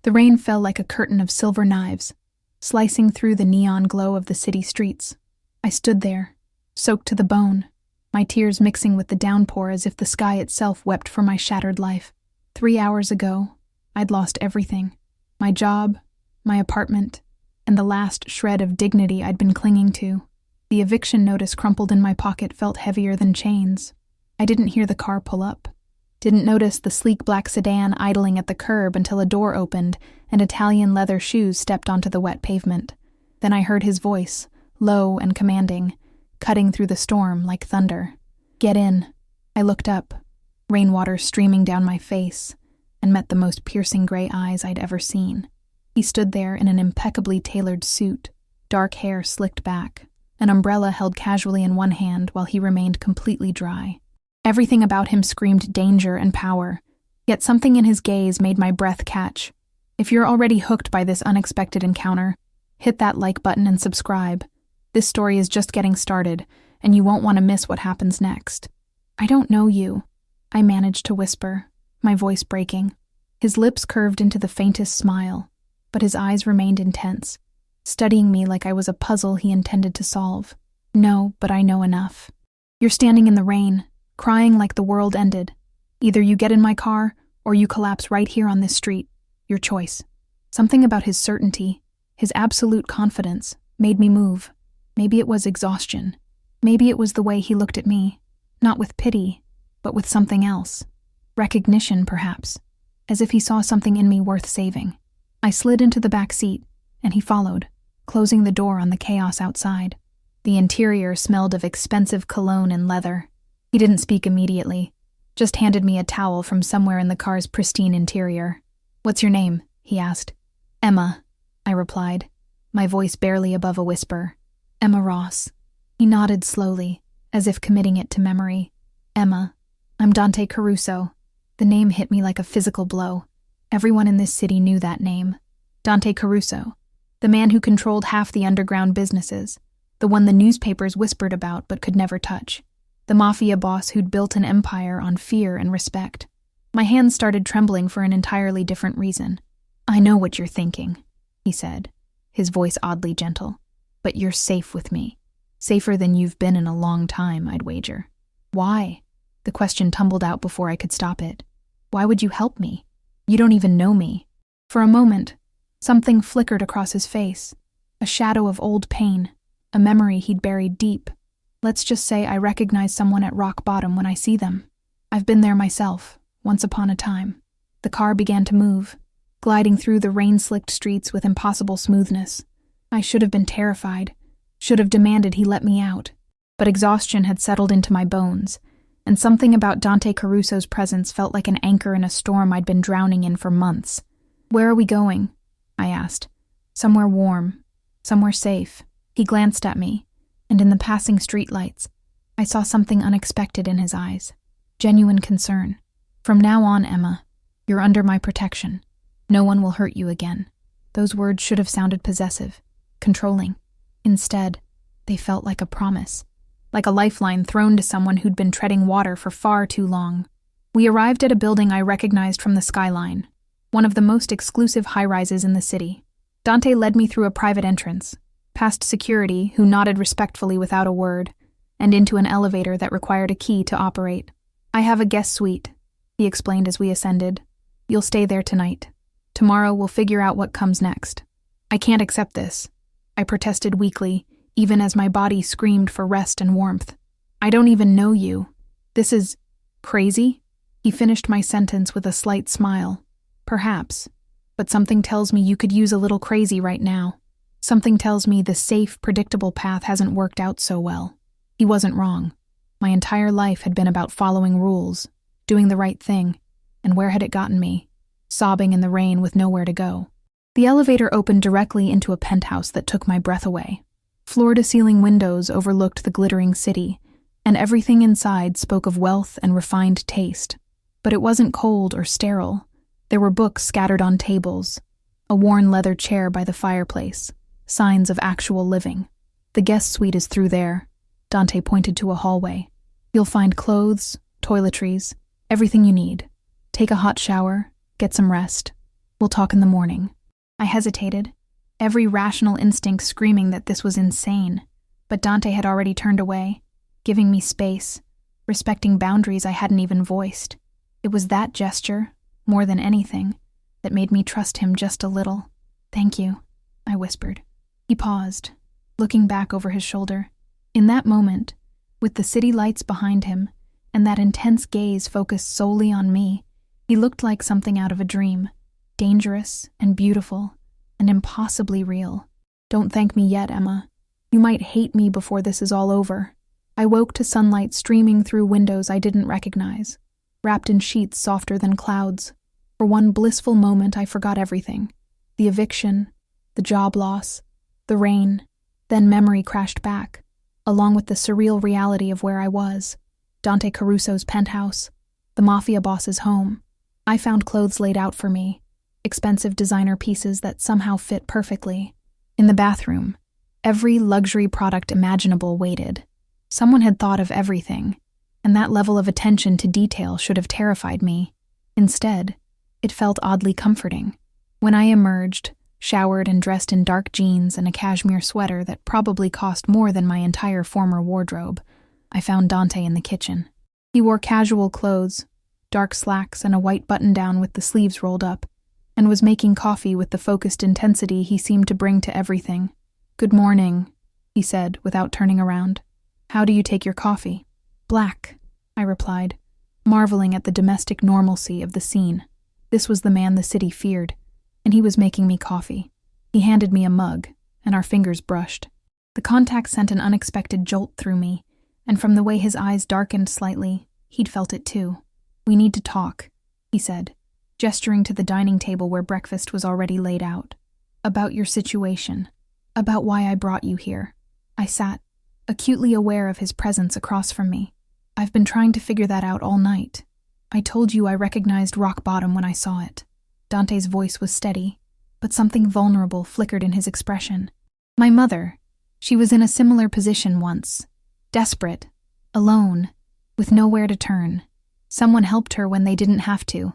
The rain fell like a curtain of silver knives, slicing through the neon glow of the city streets. I stood there, soaked to the bone, my tears mixing with the downpour as if the sky itself wept for my shattered life. 3 hours ago, I'd lost everything. My job, my apartment, and the last shred of dignity I'd been clinging to. The eviction notice crumpled in my pocket felt heavier than chains. I didn't hear the car pull up. Didn't notice the sleek black sedan idling at the curb until a door opened and Italian leather shoes stepped onto the wet pavement. Then I heard his voice, low and commanding, cutting through the storm like thunder. "Get in." I looked up, rainwater streaming down my face, and met the most piercing gray eyes I'd ever seen. He stood there in an impeccably tailored suit, dark hair slicked back, an umbrella held casually in one hand while he remained completely dry. Everything about him screamed danger and power, yet something in his gaze made my breath catch. If you're already hooked by this unexpected encounter, hit that like button and subscribe. This story is just getting started, and you won't want to miss what happens next. "I don't know you," I managed to whisper, my voice breaking. His lips curved into the faintest smile, but his eyes remained intense, studying me like I was a puzzle he intended to solve. "No, but I know enough. You're standing in the rain, crying like the world ended. Either you get in my car, or you collapse right here on this street. Your choice." Something about his certainty, his absolute confidence, made me move. Maybe it was exhaustion. Maybe it was the way he looked at me, not with pity, but with something else. Recognition, perhaps, as if he saw something in me worth saving. I slid into the back seat, and he followed, closing the door on the chaos outside. The interior smelled of expensive cologne and leather. He didn't speak immediately, just handed me a towel from somewhere in the car's pristine interior. "What's your name?" he asked. "Emma," I replied, my voice barely above a whisper. "Emma Ross." He nodded slowly, as if committing it to memory. "Emma, I'm Dante Caruso." The name hit me like a physical blow. Everyone in this city knew that name. Dante Caruso, the man who controlled half the underground businesses, the one the newspapers whispered about but could never touch. The Mafia boss who'd built an empire on fear and respect. My hands started trembling for an entirely different reason. "I know what you're thinking," he said, his voice oddly gentle. "But you're safe with me. Safer than you've been in a long time, I'd wager." "Why?" The question tumbled out before I could stop it. "Why would you help me? You don't even know me." For a moment, something flickered across his face, a shadow of old pain, a memory he'd buried deep. Let's just say I recognize someone at rock bottom when I see them. I've been there myself, once upon a time. The car began to move, gliding through the rain-slicked streets with impossible smoothness. I should have been terrified, should have demanded he let me out, but exhaustion had settled into my bones, and something about Dante Caruso's presence felt like an anchor in a storm I'd been drowning in for months. "Where are we going?" I asked. "Somewhere warm, somewhere safe." He glanced at me, and in the passing streetlights, I saw something unexpected in his eyes. Genuine concern. "From now on, Emma, you're under my protection. No one will hurt you again." Those words should have sounded possessive, controlling. Instead, they felt like a promise, like a lifeline thrown to someone who'd been treading water for far too long. We arrived at a building I recognized from the skyline, one of the most exclusive high-rises in the city. Dante led me through a private entrance, past security, who nodded respectfully without a word, and into an elevator that required a key to operate. "I have a guest suite," he explained as we ascended. "You'll stay there tonight. Tomorrow we'll figure out what comes next." "I can't accept this," I protested weakly, even as my body screamed for rest and warmth. "I don't even know you. This is crazy?" He finished my sentence with a slight smile. "Perhaps, but something tells me you could use a little crazy right now. Something tells me the safe, predictable path hasn't worked out so well." He wasn't wrong. My entire life had been about following rules, doing the right thing, and where had it gotten me? Sobbing in the rain with nowhere to go. The elevator opened directly into a penthouse that took my breath away. Floor-to-ceiling windows overlooked the glittering city, and everything inside spoke of wealth and refined taste. But it wasn't cold or sterile. There were books scattered on tables, a worn leather chair by the fireplace, signs of actual living. "The guest suite is through there," Dante pointed to a hallway. "You'll find clothes, toiletries, everything you need. Take a hot shower, get some rest. We'll talk in the morning. I hesitated, every rational instinct screaming that this was insane. But Dante had already turned away, giving me space, respecting boundaries I hadn't even voiced. It was that gesture, more than anything, that made me trust him just a little. "Thank you," I whispered. He paused, looking back over his shoulder. In that moment, with the city lights behind him, and that intense gaze focused solely on me, he looked like something out of a dream, dangerous and beautiful and impossibly real. "Don't thank me yet, Emma. You might hate me before this is all over." I woke to sunlight streaming through windows I didn't recognize, wrapped in sheets softer than clouds. For one blissful moment, I forgot everything. The eviction, the job loss, the rain. Then memory crashed back, along with the surreal reality of where I was. Dante Caruso's penthouse, the Mafia boss's home. I found clothes laid out for me, expensive designer pieces that somehow fit perfectly. In the bathroom, every luxury product imaginable waited. Someone had thought of everything, and that level of attention to detail should have terrified me. Instead, it felt oddly comforting. When I emerged, showered and dressed in dark jeans and a cashmere sweater that probably cost more than my entire former wardrobe, I found Dante in the kitchen. He wore casual clothes, dark slacks and a white button-down with the sleeves rolled up, and was making coffee with the focused intensity he seemed to bring to everything. "Good morning," he said without turning around. "How do you take your coffee?" "Black," I replied, marveling at the domestic normalcy of the scene. This was the man the city feared, and he was making me coffee. He handed me a mug, and our fingers brushed. The contact sent an unexpected jolt through me, and from the way his eyes darkened slightly, he'd felt it too. "We need to talk," he said, gesturing to the dining table where breakfast was already laid out. "About your situation. About why I brought you here." I sat, acutely aware of his presence across from me. "I've been trying to figure that out all night. I told you I recognized rock bottom when I saw it." Dante's voice was steady, but something vulnerable flickered in his expression. "My mother, she was in a similar position once. Desperate, alone, with nowhere to turn. Someone helped her when they didn't have to,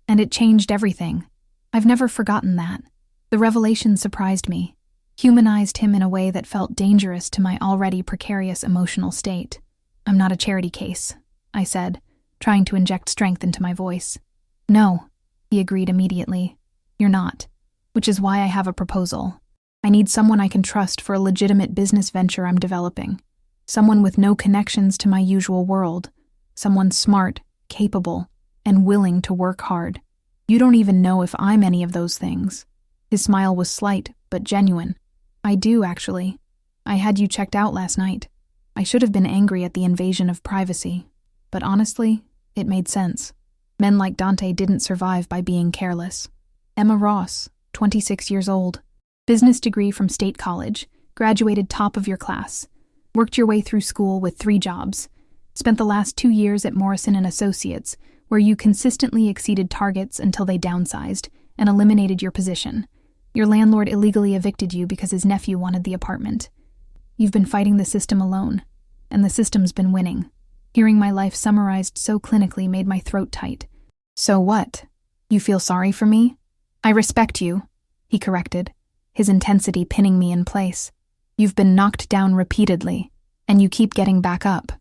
and it changed everything. I've never forgotten that." The revelation surprised me, humanized him in a way that felt dangerous to my already precarious emotional state. "I'm not a charity case," I said, trying to inject strength into my voice. "No," he agreed immediately. "You're not, which is why I have a proposal. I need someone I can trust for a legitimate business venture I'm developing. Someone with no connections to my usual world. Someone smart, capable, and willing to work hard. You don't even know if I'm any of those things." His smile was slight, but genuine. "I do, actually. I had you checked out last night. I should have been angry at the invasion of privacy, but honestly, it made sense. Men like Dante didn't survive by being careless." Emma Ross, 26 years old. Business degree from State College, graduated top of your class. Worked your way through school with 3 jobs. Spent the last 2 years at Morrison & Associates, where you consistently exceeded targets until they downsized and eliminated your position. Your landlord illegally evicted you because his nephew wanted the apartment. You've been fighting the system alone, and the system's been winning. Hearing my life summarized so clinically made my throat tight. "So what? You feel sorry for me?" "I respect you," he corrected, his intensity pinning me in place. "You've been knocked down repeatedly, and you keep getting back up.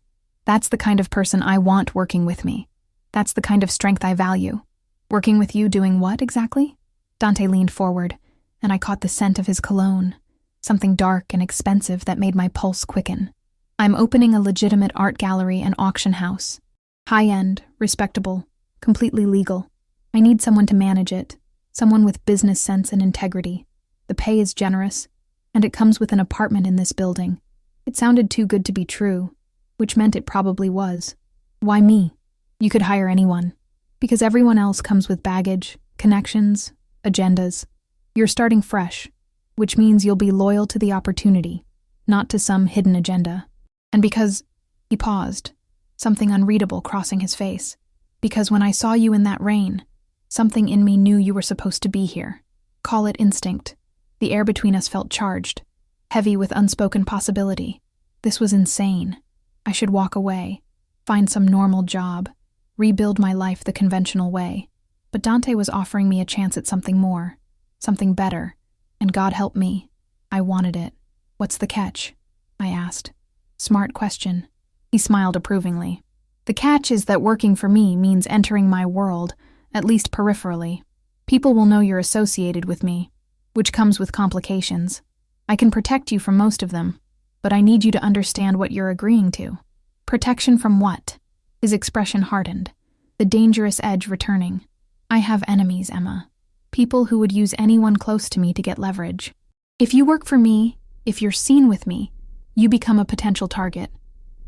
That's the kind of person I want working with me. That's the kind of strength I value." "Working with you doing what, exactly?" Dante leaned forward, and I caught the scent of his cologne, something dark and expensive that made my pulse quicken. "I'm opening a legitimate art gallery and auction house. High-end, respectable, completely legal. I need someone to manage it, someone with business sense and integrity. The pay is generous, and it comes with an apartment in this building." It sounded too good to be true, which meant it probably was. "Why me? You could hire anyone. Because everyone else comes with baggage, connections, agendas. You're starting fresh, which means you'll be loyal to the opportunity, not to some hidden agenda. And because—" he paused, something unreadable crossing his face. "Because when I saw you in that rain, something in me knew you were supposed to be here. Call it instinct. The air between us felt charged, heavy with unspoken possibility. This was insane. I should walk away, find some normal job, rebuild my life the conventional way. But Dante was offering me a chance at something more, something better, and God help me, I wanted it. What's the catch? I asked. Smart question. He smiled approvingly. The catch is that working for me means entering my world, at least peripherally. People will know you're associated with me, which comes with complications. I can protect you from most of them, but I need you to understand what you're agreeing to. Protection from what? His expression hardened, the dangerous edge returning. I have enemies, Emma. People who would use anyone close to me to get leverage. If you work for me, if you're seen with me, you become a potential target.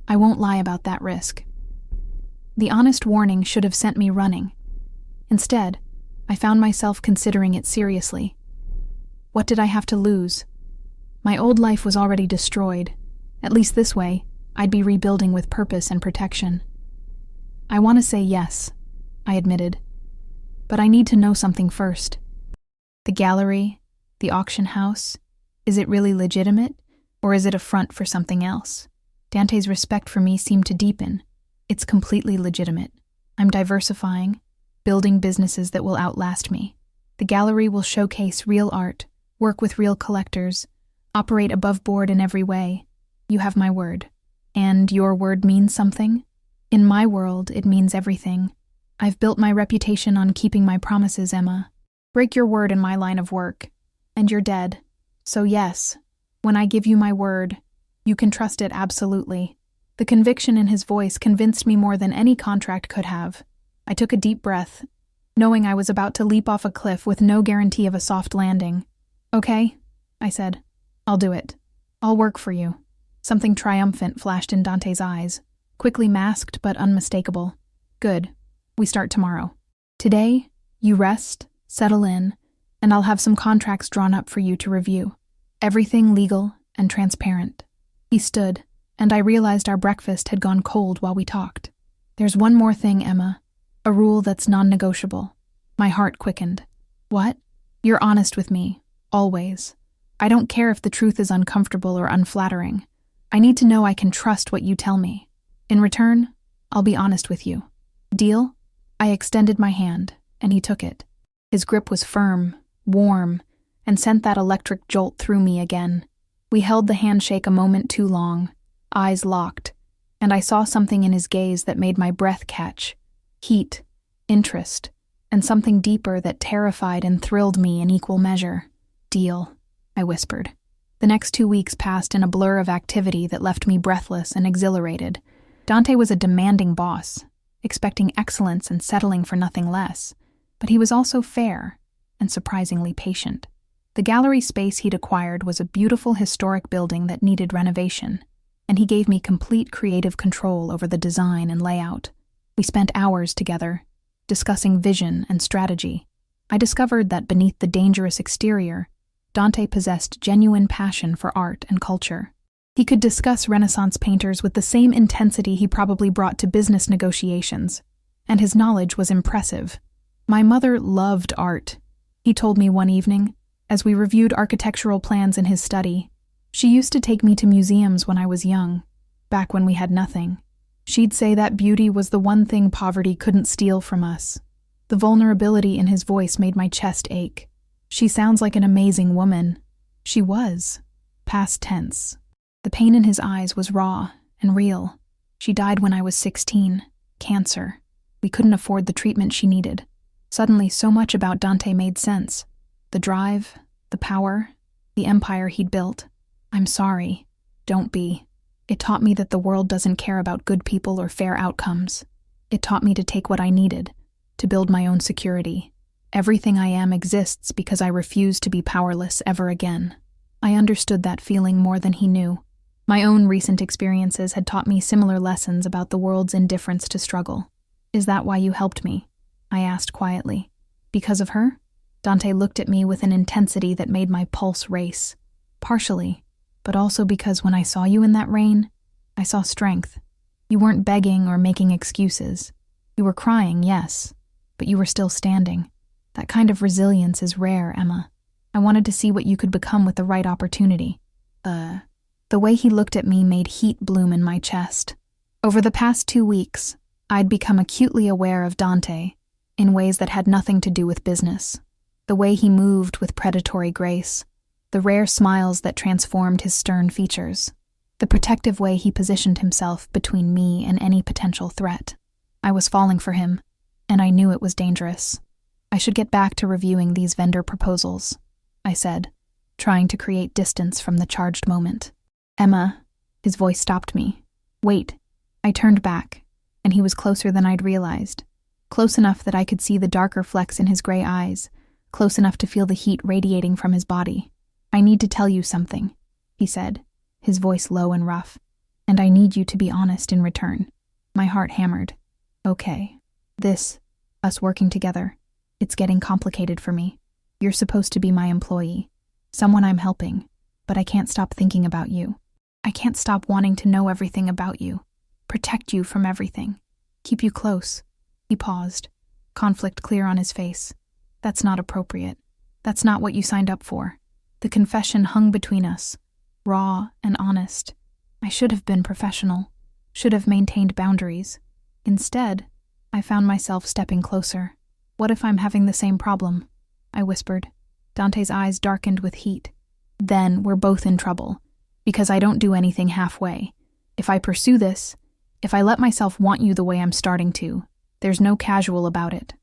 I won't lie about that risk. The honest warning should have sent me running. Instead, I found myself considering it seriously. What did I have to lose? My old life was already destroyed. At least this way, I'd be rebuilding with purpose and protection. I want to say yes, I admitted. But I need to know something first. The gallery, the auction house, is it really legitimate, or is it a front for something else? Dante's respect for me seemed to deepen. It's completely legitimate. I'm diversifying, building businesses that will outlast me. The gallery will showcase real art, work with real collectors, operate above board in every way. You have my word. And your word means something? In my world, it means everything. I've built my reputation on keeping my promises, Emma. Break your word in my line of work, and you're dead. So yes, when I give you my word, you can trust it absolutely. The conviction in his voice convinced me more than any contract could have. I took a deep breath, knowing I was about to leap off a cliff with no guarantee of a soft landing. Okay, I said. I'll do it. I'll work for you. Something triumphant flashed in Dante's eyes, quickly masked but unmistakable. Good. We start tomorrow. Today, you rest, settle in, and I'll have some contracts drawn up for you to review. Everything legal and transparent. He stood, and I realized our breakfast had gone cold while we talked. There's one more thing, Emma. A rule that's non-negotiable. My heart quickened. What? You're honest with me. Always. I don't care if the truth is uncomfortable or unflattering. I need to know I can trust what you tell me. In return, I'll be honest with you. Deal? I extended my hand, and he took it. His grip was firm, warm, and sent that electric jolt through me again. We held the handshake a moment too long, eyes locked, and I saw something in his gaze that made my breath catch. Heat, interest, and something deeper that terrified and thrilled me in equal measure. Deal, I whispered. The next 2 weeks passed in a blur of activity that left me breathless and exhilarated. Dante was a demanding boss, expecting excellence and settling for nothing less, but he was also fair and surprisingly patient. The gallery space he'd acquired was a beautiful historic building that needed renovation, and he gave me complete creative control over the design and layout. We spent hours together, discussing vision and strategy. I discovered that beneath the dangerous exterior, Dante possessed genuine passion for art and culture. He could discuss Renaissance painters with the same intensity he probably brought to business negotiations, and his knowledge was impressive. My mother loved art, he told me one evening, as we reviewed architectural plans in his study. She used to take me to museums when I was young, back when we had nothing. She'd say that beauty was the one thing poverty couldn't steal from us. The vulnerability in his voice made my chest ache. She sounds like an amazing woman. She was. Past tense. The pain in his eyes was raw and real. She died when I was 16. Cancer. We couldn't afford the treatment she needed. Suddenly, so much about Dante made sense. The drive, the power, the empire he'd built. I'm sorry. Don't be. It taught me that the world doesn't care about good people or fair outcomes. It taught me to take what I needed, to build my own security. Everything I am exists because I refuse to be powerless ever again. I understood that feeling more than he knew. My own recent experiences had taught me similar lessons about the world's indifference to struggle. Is that why you helped me? I asked quietly. Because of her? Dante looked at me with an intensity that made my pulse race. Partially, but also because when I saw you in that rain, I saw strength. You weren't begging or making excuses. You were crying, yes, but you were still standing. That kind of resilience is rare, Emma. I wanted to see what you could become with the right opportunity. The way he looked at me made heat bloom in my chest. Over the past 2 weeks, I'd become acutely aware of Dante, in ways that had nothing to do with business. The way he moved with predatory grace, the rare smiles that transformed his stern features, the protective way he positioned himself between me and any potential threat. I was falling for him, and I knew it was dangerous. I should get back to reviewing these vendor proposals, I said, trying to create distance from the charged moment. Emma, his voice stopped me. Wait. I turned back, and he was closer than I'd realized. Close enough that I could see the darker flecks in his gray eyes, close enough to feel the heat radiating from his body. I need to tell you something, he said, his voice low and rough, and I need you to be honest in return. My heart hammered. Okay. Us working together, it's getting complicated for me. You're supposed to be my employee, someone I'm helping, but I can't stop thinking about you. I can't stop wanting to know everything about you, protect you from everything, keep you close. He paused, conflict clear on his face. That's not appropriate. That's not what you signed up for. The confession hung between us, raw and honest. I should have been professional, should have maintained boundaries. Instead, I found myself stepping closer. What if I'm having the same problem? I whispered. Dante's eyes darkened with heat. Then we're both in trouble, because I don't do anything halfway. If I pursue this, if I let myself want you the way I'm starting to, there's no casual about it.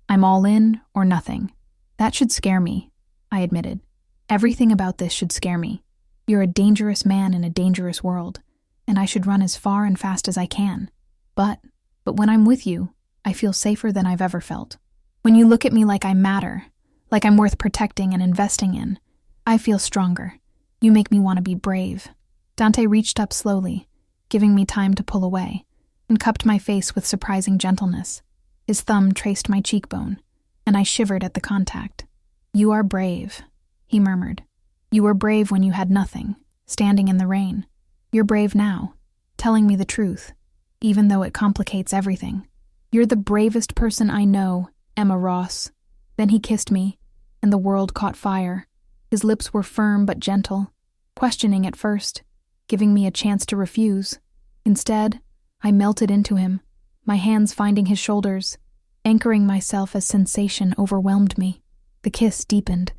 I'm all in or nothing. That should scare me, I admitted. Everything about this should scare me. You're a dangerous man in a dangerous world, and I should run as far and fast as I can. But when I'm with you, I feel safer than I've ever felt. When you look at me like I matter, like I'm worth protecting and investing in, I feel stronger. You make me want to be brave. Dante reached up slowly, giving me time to pull away, and cupped my face with surprising gentleness. His thumb traced my cheekbone, and I shivered at the contact. You are brave, he murmured. You were brave when you had nothing, standing in the rain. You're brave now, telling me the truth, even though it complicates everything. You're the bravest person I know, Emma Ross. Then he kissed me, and the world caught fire. His lips were firm but gentle, questioning at first, giving me a chance to refuse. Instead, I melted into him, my hands finding his shoulders, anchoring myself as sensation overwhelmed me. The kiss deepened,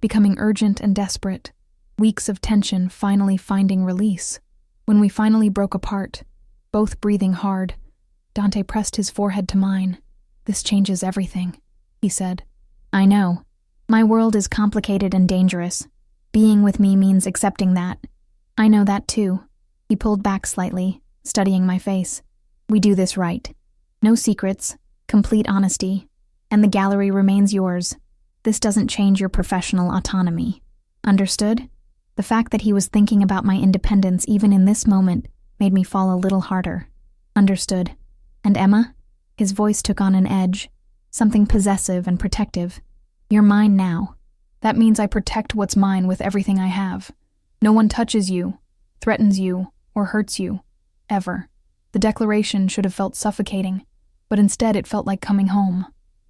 becoming urgent and desperate, weeks of tension finally finding release. When we finally broke apart, both breathing hard, Dante pressed his forehead to mine. This changes everything, he said. I know. My world is complicated and dangerous. Being with me means accepting that. I know that too. He pulled back slightly, studying my face. We do this right. No secrets, complete honesty, and the gallery remains yours. This doesn't change your professional autonomy. Understood? The fact that he was thinking about my independence even in this moment made me fall a little harder. Understood. And Emma? His voice took on an edge, something possessive and protective. You're mine now. That means I protect what's mine with everything I have. No one touches you, threatens you, or hurts you. Ever. The declaration should have felt suffocating, but instead it felt like coming home.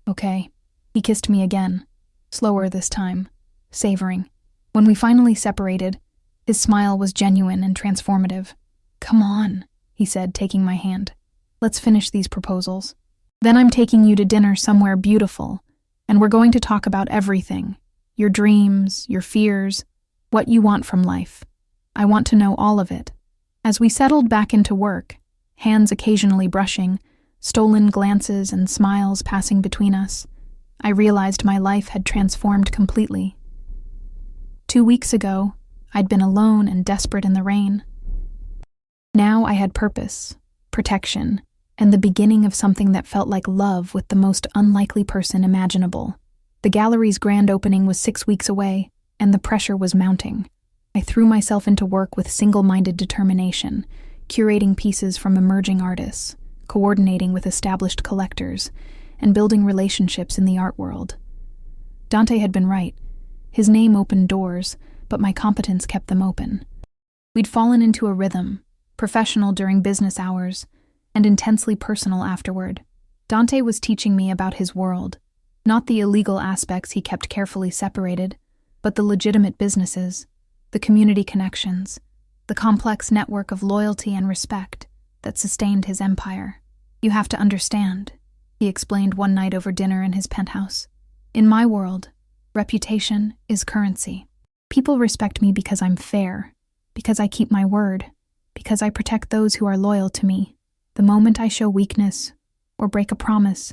Okay. He kissed me again, slower this time, savoring. When we finally separated, his smile was genuine and transformative. Come on, he said, taking my hand. Let's finish these proposals. Then I'm taking you to dinner somewhere beautiful, and we're going to talk about everything. Your dreams, your fears, what you want from life. I want to know all of it. As we settled back into work, hands occasionally brushing, stolen glances and smiles passing between us, I realized my life had transformed completely. 2 weeks ago, I'd been alone and desperate in the rain. Now I had purpose, protection, and the beginning of something that felt like love with the most unlikely person imaginable. The gallery's grand opening was 6 weeks away, and the pressure was mounting. I threw myself into work with single-minded determination, curating pieces from emerging artists, coordinating with established collectors, and building relationships in the art world. Dante had been right. His name opened doors, but my competence kept them open. We'd fallen into a rhythm, professional during business hours, and intensely personal afterward. Dante was teaching me about his world, not the illegal aspects he kept carefully separated, but the legitimate businesses, the community connections, the complex network of loyalty and respect that sustained his empire. You have to understand, he explained one night over dinner in his penthouse. In my world, reputation is currency. People respect me because I'm fair, because I keep my word, because I protect those who are loyal to me. The moment I show weakness or break a promise,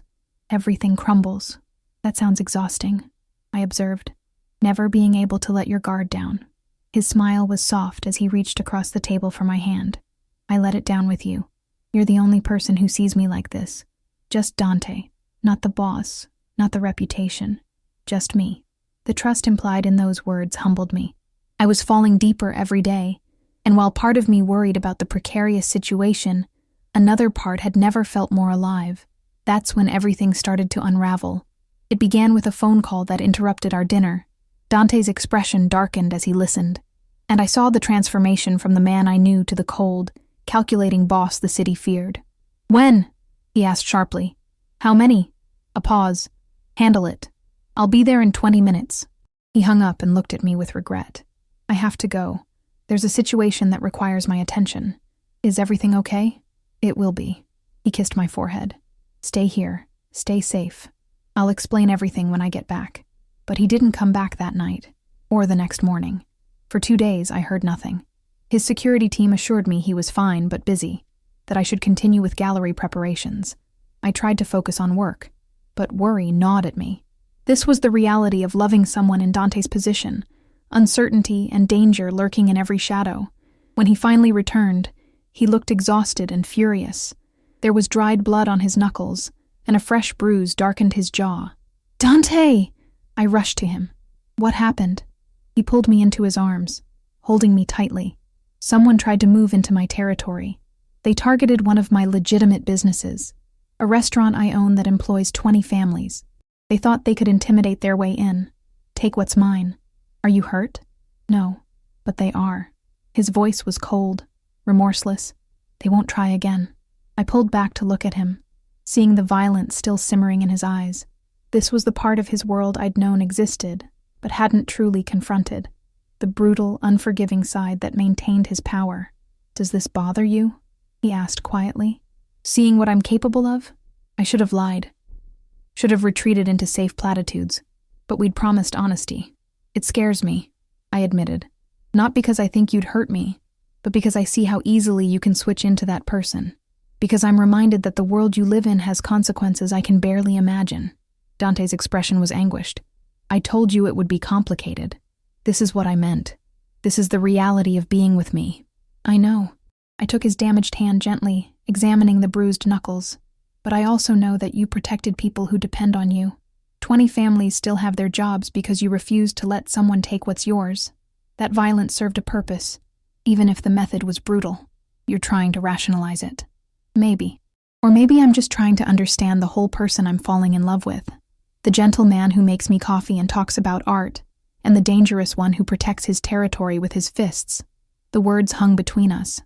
everything crumbles. That sounds exhausting, I observed, never being able to let your guard down. His smile was soft as he reached across the table for my hand. I let it down with you. You're the only person who sees me like this. Just Dante, not the boss, not the reputation, just me. The trust implied in those words humbled me. I was falling deeper every day, and while part of me worried about the precarious situation, another part had never felt more alive. That's when everything started to unravel. It began with a phone call that interrupted our dinner. Dante's expression darkened as he listened, and I saw the transformation from the man I knew to the cold, calculating boss the city feared. When? He asked sharply. How many? A pause. Handle it. I'll be there in 20 minutes. He hung up and looked at me with regret. I have to go. There's a situation that requires my attention. Is everything okay? It will be. He kissed my forehead. Stay here. Stay safe. I'll explain everything when I get back. But he didn't come back that night, or the next morning. For 2 days, I heard nothing. His security team assured me he was fine but busy, that I should continue with gallery preparations. I tried to focus on work, but worry gnawed at me. This was the reality of loving someone in Dante's position, uncertainty and danger lurking in every shadow. When he finally returned, he looked exhausted and furious. There was dried blood on his knuckles, and a fresh bruise darkened his jaw. Dante! I rushed to him. What happened? He pulled me into his arms, holding me tightly. Someone tried to move into my territory. They targeted one of my legitimate businesses, a restaurant I own that employs 20 families. They thought they could intimidate their way in, take what's mine. Are you hurt? No, but they are. His voice was cold, remorseless. They won't try again. I pulled back to look at him, seeing the violence still simmering in his eyes. This was the part of his world I'd known existed, but hadn't truly confronted. The brutal, unforgiving side that maintained his power. Does this bother you? He asked quietly. Seeing what I'm capable of? I should have lied. Should have retreated into safe platitudes. But we'd promised honesty. It scares me, I admitted. Not because I think you'd hurt me, but because I see how easily you can switch into that person. Because I'm reminded that the world you live in has consequences I can barely imagine. Dante's expression was anguished. I told you it would be complicated. This is what I meant. This is the reality of being with me. I know. I took his damaged hand gently, examining the bruised knuckles. But I also know that you protected people who depend on you. 20 families still have their jobs because you refused to let someone take what's yours. That violence served a purpose, even if the method was brutal. You're trying to rationalize it. Maybe. Or maybe I'm just trying to understand the whole person I'm falling in love with. The gentle man who makes me coffee and talks about art, and the dangerous one who protects his territory with his fists. The words hung between us.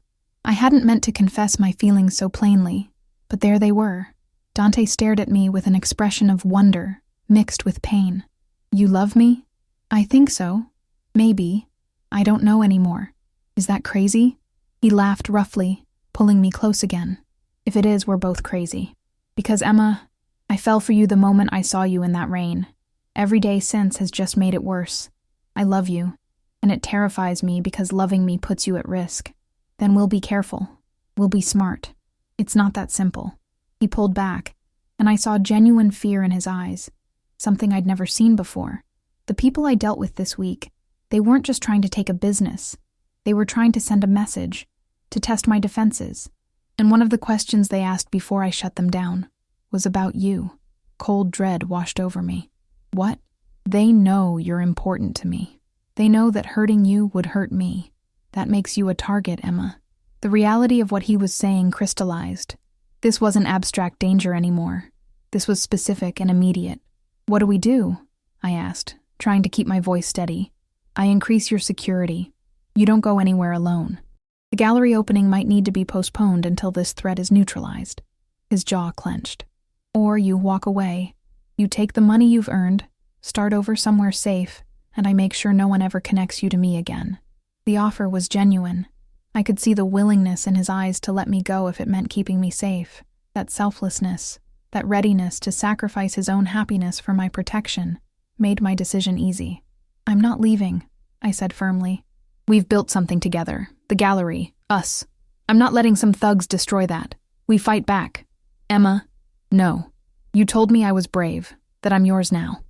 I hadn't meant to confess my feelings so plainly, but there they were. Dante stared at me with an expression of wonder, mixed with pain. You love me? I think so. Maybe. I don't know anymore. Is that crazy? He laughed roughly, pulling me close again. If it is, we're both crazy. Because, Emma, I fell for you the moment I saw you in that rain. Every day since has just made it worse. I love you, and it terrifies me because loving me puts you at risk. Then we'll be careful. We'll be smart. It's not that simple. He pulled back, and I saw genuine fear in his eyes, something I'd never seen before. The people I dealt with this week, they weren't just trying to take a business. They were trying to send a message, to test my defenses. And one of the questions they asked before I shut them down was about you. Cold dread washed over me. What? They know you're important to me. They know that hurting you would hurt me. That makes you a target, Emma. The reality of what he was saying crystallized. This wasn't abstract danger anymore. This was specific and immediate. What do we do? I asked, trying to keep my voice steady. I increase your security. You don't go anywhere alone. The gallery opening might need to be postponed until this threat is neutralized. His jaw clenched. Or you walk away. You take the money you've earned, start over somewhere safe, and I make sure no one ever connects you to me again. The offer was genuine. I could see the willingness in his eyes to let me go if it meant keeping me safe. That selflessness. That readiness to sacrifice his own happiness for my protection made my decision easy. "I'm not leaving," I said firmly. "We've built something together. The gallery. Us. I'm not letting some thugs destroy that. We fight back." "Emma, no. You told me I was brave, that I'm yours now."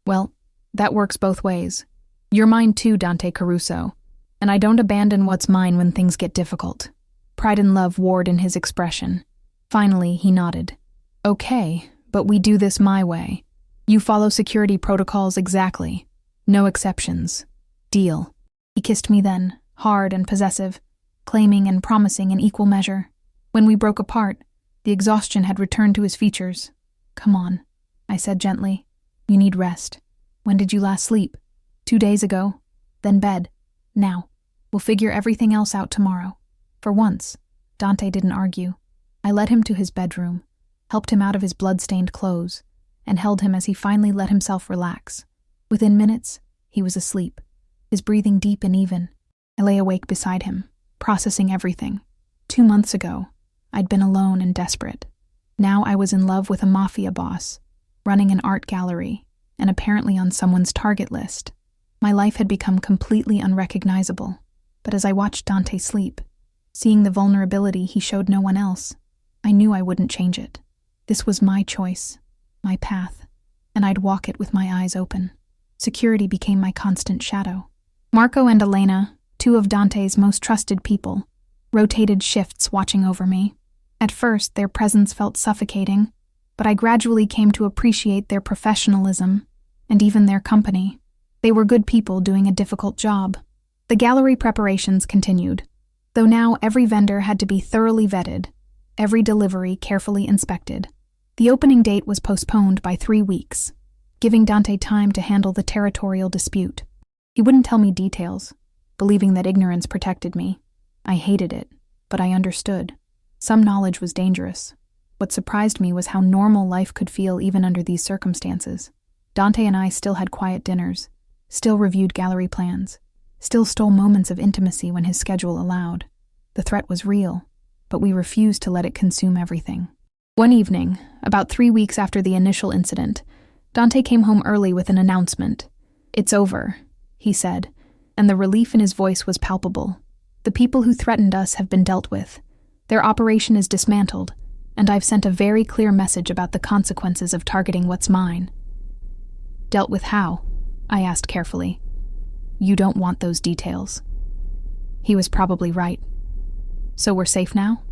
"Well, that works both ways. You're mine too, Dante Caruso, and I don't abandon what's mine when things get difficult." Pride and love warred in his expression. Finally, he nodded. "Okay, but we do this my way. You follow security protocols exactly. No exceptions. Deal." He kissed me then, hard and possessive, claiming and promising in equal measure. When we broke apart, the exhaustion had returned to his features. "Come on," I said gently. "You need rest. When did you last sleep?" 2 days ago. Then bed. Now. We'll figure everything else out tomorrow." For once, Dante didn't argue. I led him to his bedroom, helped him out of his blood-stained clothes, and held him as he finally let himself relax. Within minutes, he was asleep, his breathing deep and even. I lay awake beside him, processing everything. 2 months ago, I'd been alone and desperate. Now I was in love with a mafia boss, running an art gallery, and apparently on someone's target list. My life had become completely unrecognizable, but as I watched Dante sleep, seeing the vulnerability he showed no one else, I knew I wouldn't change it. This was my choice, my path, and I'd walk it with my eyes open. Security became my constant shadow. Marco and Elena, 2 of Dante's most trusted people, rotated shifts watching over me. At first, their presence felt suffocating, but I gradually came to appreciate their professionalism and even their company. They were good people doing a difficult job. The gallery preparations continued, though now every vendor had to be thoroughly vetted, every delivery carefully inspected. The opening date was postponed by 3 weeks, giving Dante time to handle the territorial dispute. He wouldn't tell me details, believing that ignorance protected me. I hated it, but I understood. Some knowledge was dangerous. What surprised me was how normal life could feel even under these circumstances. Dante and I still had quiet dinners, still reviewed gallery plans, still stole moments of intimacy when his schedule allowed. The threat was real, but we refused to let it consume everything. One evening, about 3 weeks after the initial incident, Dante came home early with an announcement. "It's over," he said, and the relief in his voice was palpable. "The people who threatened us have been dealt with. Their operation is dismantled, and I've sent a very clear message about the consequences of targeting what's mine." "Dealt with how?" I asked carefully. "You don't want those details." He was probably right. "So we're safe now?"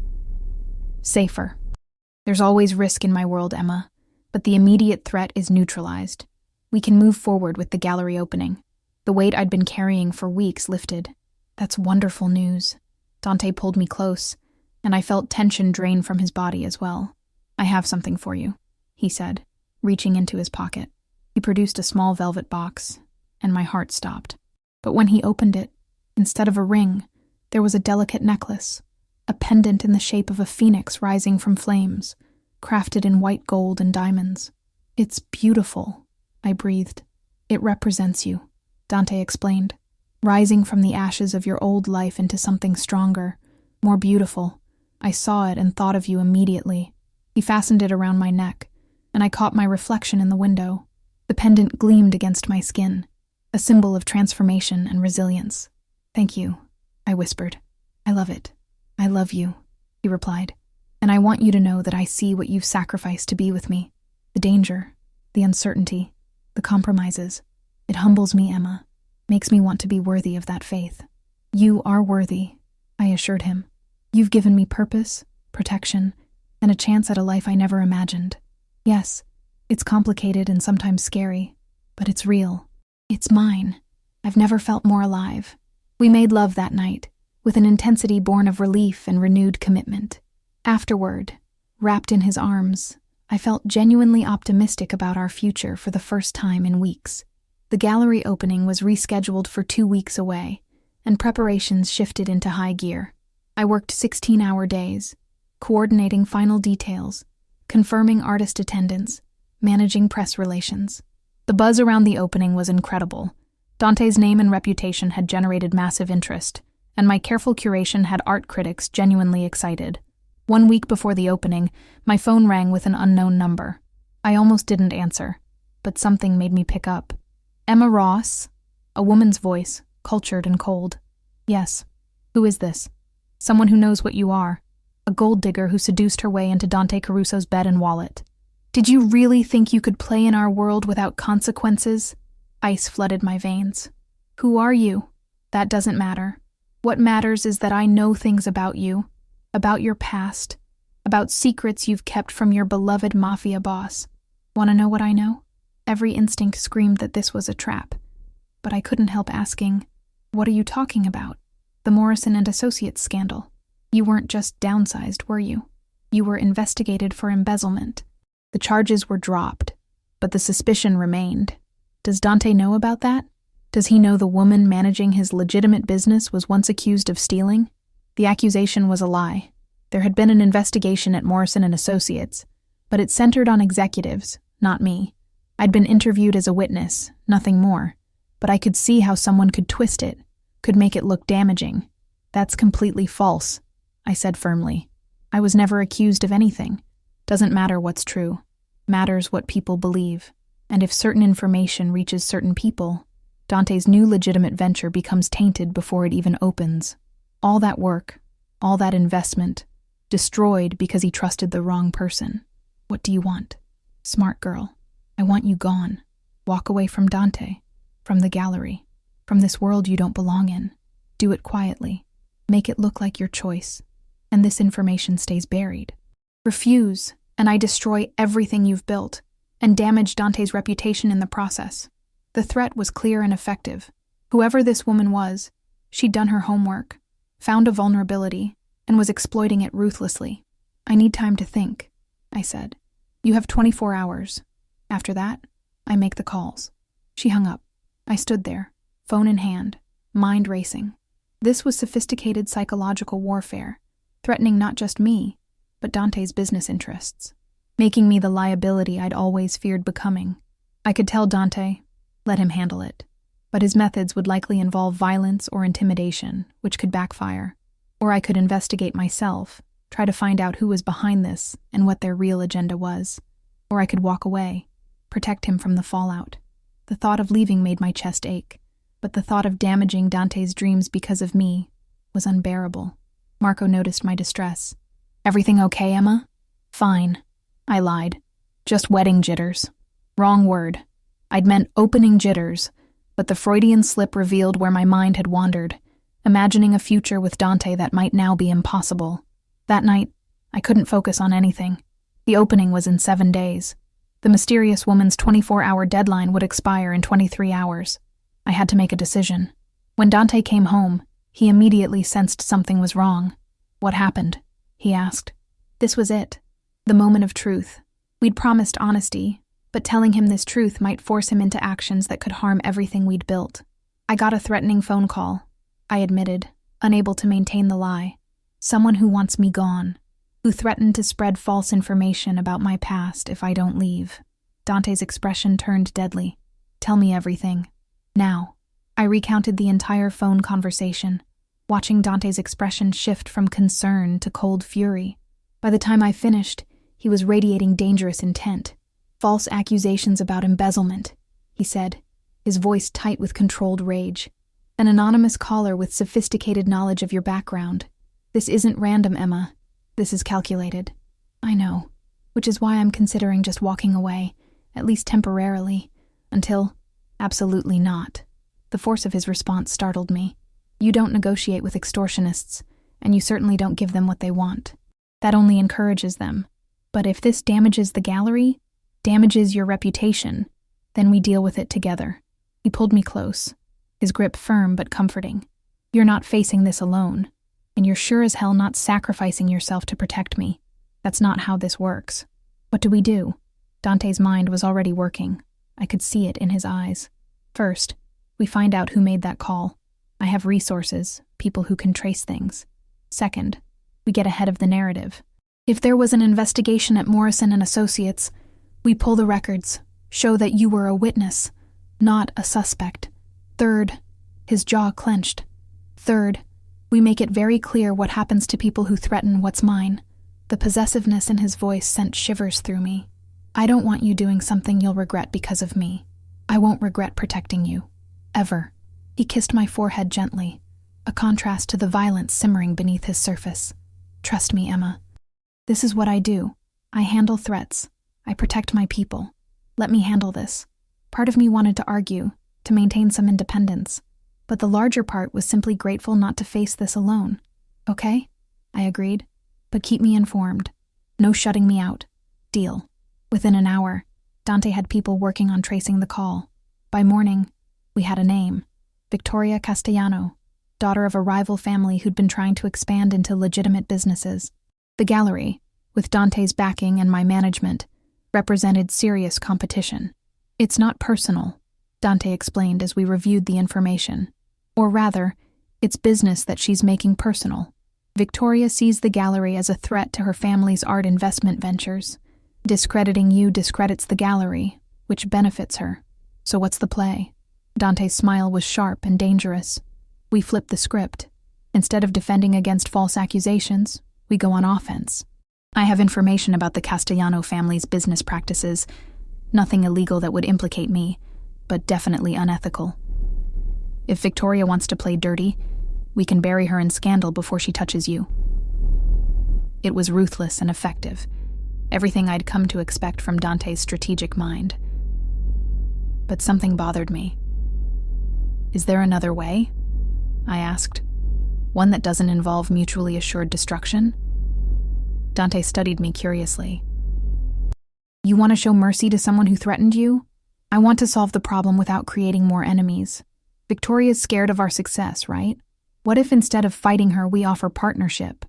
"Safer. There's always risk in my world, Emma, but the immediate threat is neutralized. We can move forward with the gallery opening." The weight I'd been carrying for weeks lifted. "That's wonderful news." Dante pulled me close, and I felt tension drain from his body as well. "I have something for you," he said, reaching into his pocket. He produced a small velvet box, and my heart stopped. But when he opened it, instead of a ring, there was a delicate necklace, a pendant in the shape of a phoenix rising from flames, crafted in white gold and diamonds. "It's beautiful," I breathed. "It represents you," Dante explained, "rising from the ashes of your old life into something stronger, more beautiful. I saw it and thought of you immediately." He fastened it around my neck, and I caught my reflection in the window. The pendant gleamed against my skin, a symbol of transformation and resilience. "Thank you," I whispered. "I love it. I love you," he replied. "And I want you to know that I see what you've sacrificed to be with me. The danger, the uncertainty, the compromises. It humbles me, Emma, makes me want to be worthy of that faith." "You are worthy," I assured him. "You've given me purpose, protection, and a chance at a life I never imagined. Yes, it's complicated and sometimes scary, but it's real. It's mine. I've never felt more alive." We made love that night, with an intensity born of relief and renewed commitment. Afterward, wrapped in his arms, I felt genuinely optimistic about our future for the first time in weeks. The gallery opening was rescheduled for 2 weeks away, and preparations shifted into high gear. I worked 16-hour days, coordinating final details, confirming artist attendance, managing press relations. The buzz around the opening was incredible. Dante's name and reputation had generated massive interest, and my careful curation had art critics genuinely excited. 1 week before the opening, my phone rang with an unknown number. I almost didn't answer, but something made me pick up. Emma Ross? A woman's voice, cultured and cold. Yes. Who is this? Someone who knows what you are. A gold digger who seduced her way into Dante Caruso's bed and wallet. Did you really think you could play in our world without consequences? Ice flooded my veins. Who are you? That doesn't matter. What matters is that I know things about you, about your past, about secrets you've kept from your beloved Mafia boss. Want to know what I know? Every instinct screamed that this was a trap. But I couldn't help asking, what are you talking about? The Morrison and Associates scandal. You weren't just downsized, were you? You were investigated for embezzlement. The charges were dropped, but the suspicion remained. Does Dante know about that? Does he know the woman managing his legitimate business was once accused of stealing? The accusation was a lie. There had been an investigation at Morrison and Associates, but it centered on executives, not me. I'd been interviewed as a witness, nothing more, but I could see how someone could twist it, could make it look damaging. That's completely false, I said firmly. I was never accused of anything. Doesn't matter what's true. Matters what people believe. And if certain information reaches certain people, Dante's new legitimate venture becomes tainted before it even opens. All that work, all that investment, destroyed because he trusted the wrong person. What do you want? Smart girl. I want you gone. Walk away from Dante, from the gallery, from this world you don't belong in. Do it quietly. Make it look like your choice. And this information stays buried. Refuse, and I destroy everything you've built, and damage Dante's reputation in the process. The threat was clear and effective. Whoever this woman was, she'd done her homework, found a vulnerability, and was exploiting it ruthlessly. I need time to think, I said. You have 24 hours. After that, I make the calls. She hung up. I stood there, phone in hand, mind racing. This was sophisticated psychological warfare, threatening not just me, but Dante's business interests, making me the liability I'd always feared becoming. I could tell Dante, let him handle it, but his methods would likely involve violence or intimidation, which could backfire. Or I could investigate myself, try to find out who was behind this and what their real agenda was. Or I could walk away, protect him from the fallout. The thought of leaving made my chest ache, but the thought of damaging Dante's dreams because of me was unbearable. Marco noticed my distress. Everything okay, Emma? Fine, I lied. Just wedding jitters. Wrong word. I'd meant opening jitters, but the Freudian slip revealed where my mind had wandered, imagining a future with Dante that might now be impossible. That night, I couldn't focus on anything. The opening was in 7 days. The mysterious woman's 24-hour deadline would expire in 23 hours. I had to make a decision. When Dante came home, he immediately sensed something was wrong. What happened? He asked. This was it. The moment of truth. We'd promised honesty, but telling him this truth might force him into actions that could harm everything we'd built. I got a threatening phone call. I admitted, unable to maintain the lie. Someone who wants me gone, who threatened to spread false information about my past if I don't leave. Dante's expression turned deadly. Tell me everything. Now. I recounted the entire phone conversation, watching Dante's expression shift from concern to cold fury. By the time I finished, he was radiating dangerous intent. False accusations about embezzlement, he said, his voice tight with controlled rage. An anonymous caller with sophisticated knowledge of your background. This isn't random, Emma. This is calculated. I know, which is why I'm considering just walking away, at least temporarily, until... Absolutely not. The force of his response startled me. You don't negotiate with extortionists, and you certainly don't give them what they want. That only encourages them. But if this damages the gallery, damages your reputation, then we deal with it together. He pulled me close, his grip firm but comforting. You're not facing this alone, and you're sure as hell not sacrificing yourself to protect me. That's not how this works. What do we do? Dante's mind was already working. I could see it in his eyes. First, we find out who made that call. I have resources, people who can trace things. Second, we get ahead of the narrative. If there was an investigation at Morrison and Associates, we pull the records, show that you were a witness, not a suspect. Third, his jaw clenched. Third, we make it very clear what happens to people who threaten what's mine. The possessiveness in his voice sent shivers through me. I don't want you doing something you'll regret because of me. I won't regret protecting you. Ever. He kissed my forehead gently, a contrast to the violence simmering beneath his surface. Trust me, Emma. This is what I do. I handle threats. I protect my people. Let me handle this. Part of me wanted to argue, to maintain some independence, but the larger part was simply grateful not to face this alone. Okay? I agreed. But keep me informed. No shutting me out. Deal. Within an hour, Dante had people working on tracing the call. By morning, we had a name. Victoria Castellano, daughter of a rival family who'd been trying to expand into legitimate businesses. The gallery, with Dante's backing and my management, represented serious competition. It's not personal, Dante explained as we reviewed the information. Or rather, it's business that she's making personal. Victoria sees the gallery as a threat to her family's art investment ventures. Discrediting you discredits the gallery, which benefits her. So what's the play? Dante's smile was sharp and dangerous. We flip the script. Instead of defending against false accusations, we go on offense. I have information about the Castellano family's business practices. Nothing illegal that would implicate me, but definitely unethical. If Victoria wants to play dirty, we can bury her in scandal before she touches you. It was ruthless and effective. Everything I'd come to expect from Dante's strategic mind. But something bothered me. Is there another way? I asked. One that doesn't involve mutually assured destruction? Dante studied me curiously. You want to show mercy to someone who threatened you? I want to solve the problem without creating more enemies. Victoria's scared of our success, right? What if instead of fighting her, we offer partnership?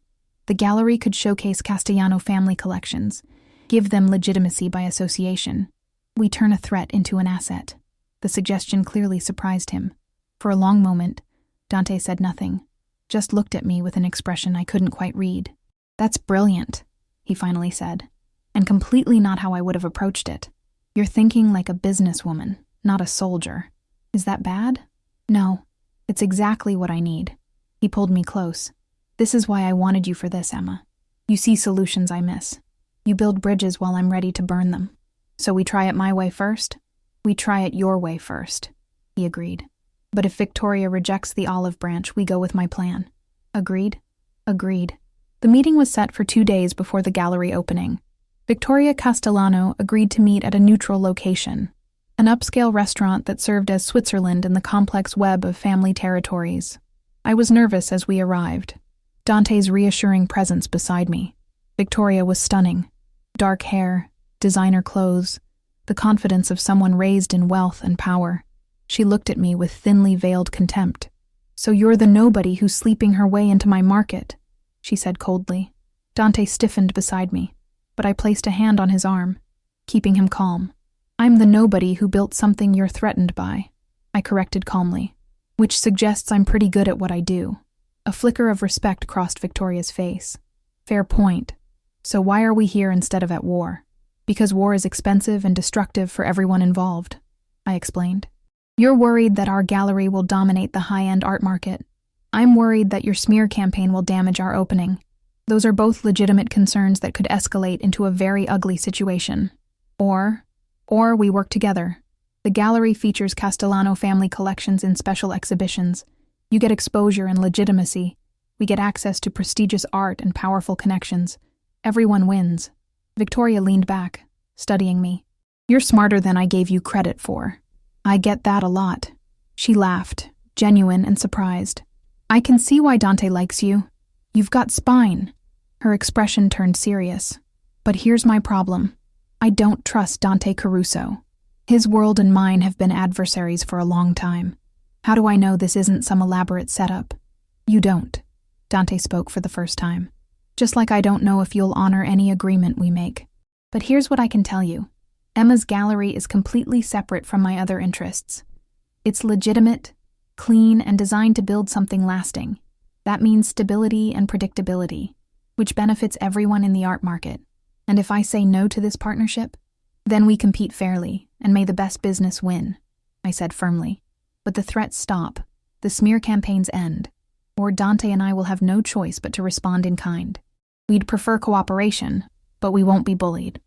The gallery could showcase Castellano family collections, give them legitimacy by association. We turn a threat into an asset. The suggestion clearly surprised him. For a long moment, Dante said nothing, just looked at me with an expression I couldn't quite read. That's brilliant, he finally said, and completely not how I would have approached it. You're thinking like a businesswoman, not a soldier. Is that bad? No, it's exactly what I need. He pulled me close. This is why I wanted you for this, Emma. You see solutions I miss. You build bridges while I'm ready to burn them. So we try it my way first? We try it your way first, he agreed. But if Victoria rejects the olive branch, we go with my plan. Agreed? Agreed. The meeting was set for 2 days before the gallery opening. Victoria Castellano agreed to meet at a neutral location, an upscale restaurant that served as Switzerland in the complex web of family territories. I was nervous as we arrived. Dante's reassuring presence beside me. Victoria was stunning. Dark hair, designer clothes, the confidence of someone raised in wealth and power. She looked at me with thinly veiled contempt. So you're the nobody who's sleeping her way into my market, she said coldly. Dante stiffened beside me, but I placed a hand on his arm, keeping him calm. I'm the nobody who built something you're threatened by, I corrected calmly, which suggests I'm pretty good at what I do. A flicker of respect crossed Victoria's face. Fair point. So why are we here instead of at war? Because war is expensive and destructive for everyone involved, I explained. You're worried that our gallery will dominate the high-end art market. I'm worried that your smear campaign will damage our opening. Those are both legitimate concerns that could escalate into a very ugly situation. Or we work together. The gallery features Castellano family collections in special exhibitions. You get exposure and legitimacy. We get access to prestigious art and powerful connections. Everyone wins. Victoria leaned back, studying me. You're smarter than I gave you credit for. I get that a lot. She laughed, genuine and surprised. I can see why Dante likes you. You've got spine. Her expression turned serious. But here's my problem. I don't trust Dante Caruso. His world and mine have been adversaries for a long time. How do I know this isn't some elaborate setup? You don't. Dante spoke for the first time. Just like I don't know if you'll honor any agreement we make. But here's what I can tell you. Emma's gallery is completely separate from my other interests. It's legitimate, clean, and designed to build something lasting. That means stability and predictability, which benefits everyone in the art market. And if I say no to this partnership, then we compete fairly, and may the best business win, I said firmly. But the threats stop, the smear campaigns end, or Dante and I will have no choice but to respond in kind. We'd prefer cooperation, but we won't be bullied."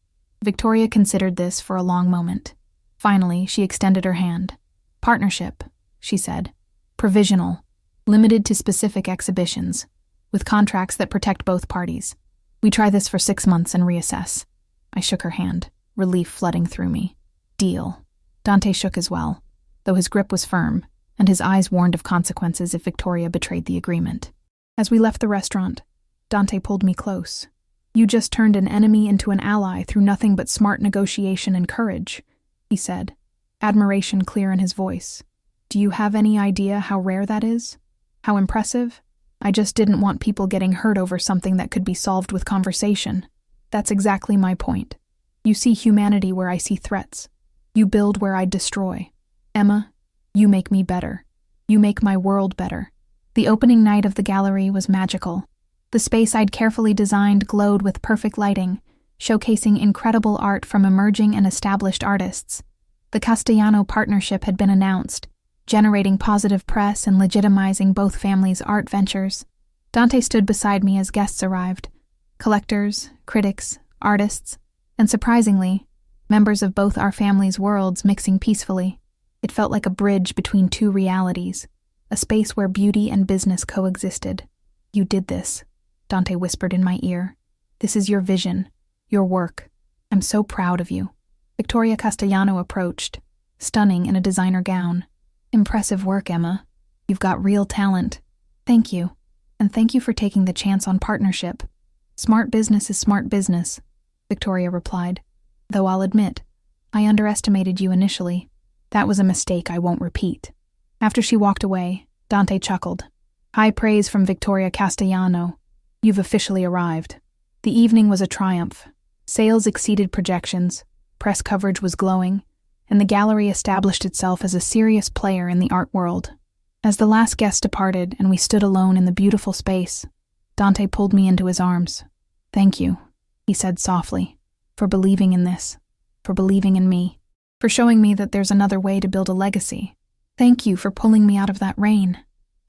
Victoria considered this for a long moment. Finally, she extended her hand. "Partnership," she said. "Provisional, limited to specific exhibitions, with contracts that protect both parties. We try this for 6 months and reassess." I shook her hand, relief flooding through me. "Deal." Dante shook as well, though his grip was firm, and his eyes warned of consequences if Victoria betrayed the agreement. As we left the restaurant, Dante pulled me close. "You just turned an enemy into an ally through nothing but smart negotiation and courage," he said, admiration clear in his voice. "Do you have any idea how rare that is? How impressive? I just didn't want people getting hurt over something that could be solved with conversation. That's exactly my point. You see humanity where I see threats. You build where I destroy. Emma, you make me better. You make my world better." The opening night of the gallery was magical. The space I'd carefully designed glowed with perfect lighting, showcasing incredible art from emerging and established artists. The Castellano partnership had been announced, generating positive press and legitimizing both families' art ventures. Dante stood beside me as guests arrived. Collectors, critics, artists, and surprisingly, members of both our families' worlds mixing peacefully. It felt like a bridge between two realities, a space where beauty and business coexisted. "You did this," Dante whispered in my ear. "This is your vision, your work. I'm so proud of you." Victoria Castellano approached, stunning in a designer gown. "Impressive work, Emma. You've got real talent." "Thank you, and thank you for taking the chance on partnership. Smart business is smart business," Victoria replied. "Though I'll admit, I underestimated you initially. That was a mistake I won't repeat." After she walked away, Dante chuckled. "High praise from Victoria Castellano. You've officially arrived." The evening was a triumph. Sales exceeded projections, press coverage was glowing, and the gallery established itself as a serious player in the art world. As the last guest departed and we stood alone in the beautiful space, Dante pulled me into his arms. "Thank you," he said softly, "for believing in this, for believing in me, for showing me that there's another way to build a legacy." "Thank you for pulling me out of that rain,"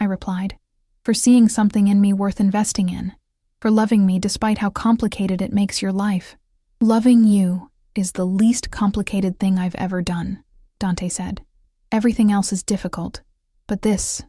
I replied, "for seeing something in me worth investing in, for loving me despite how complicated it makes your life." "Loving you is the least complicated thing I've ever done," Dante said. "Everything else is difficult, but this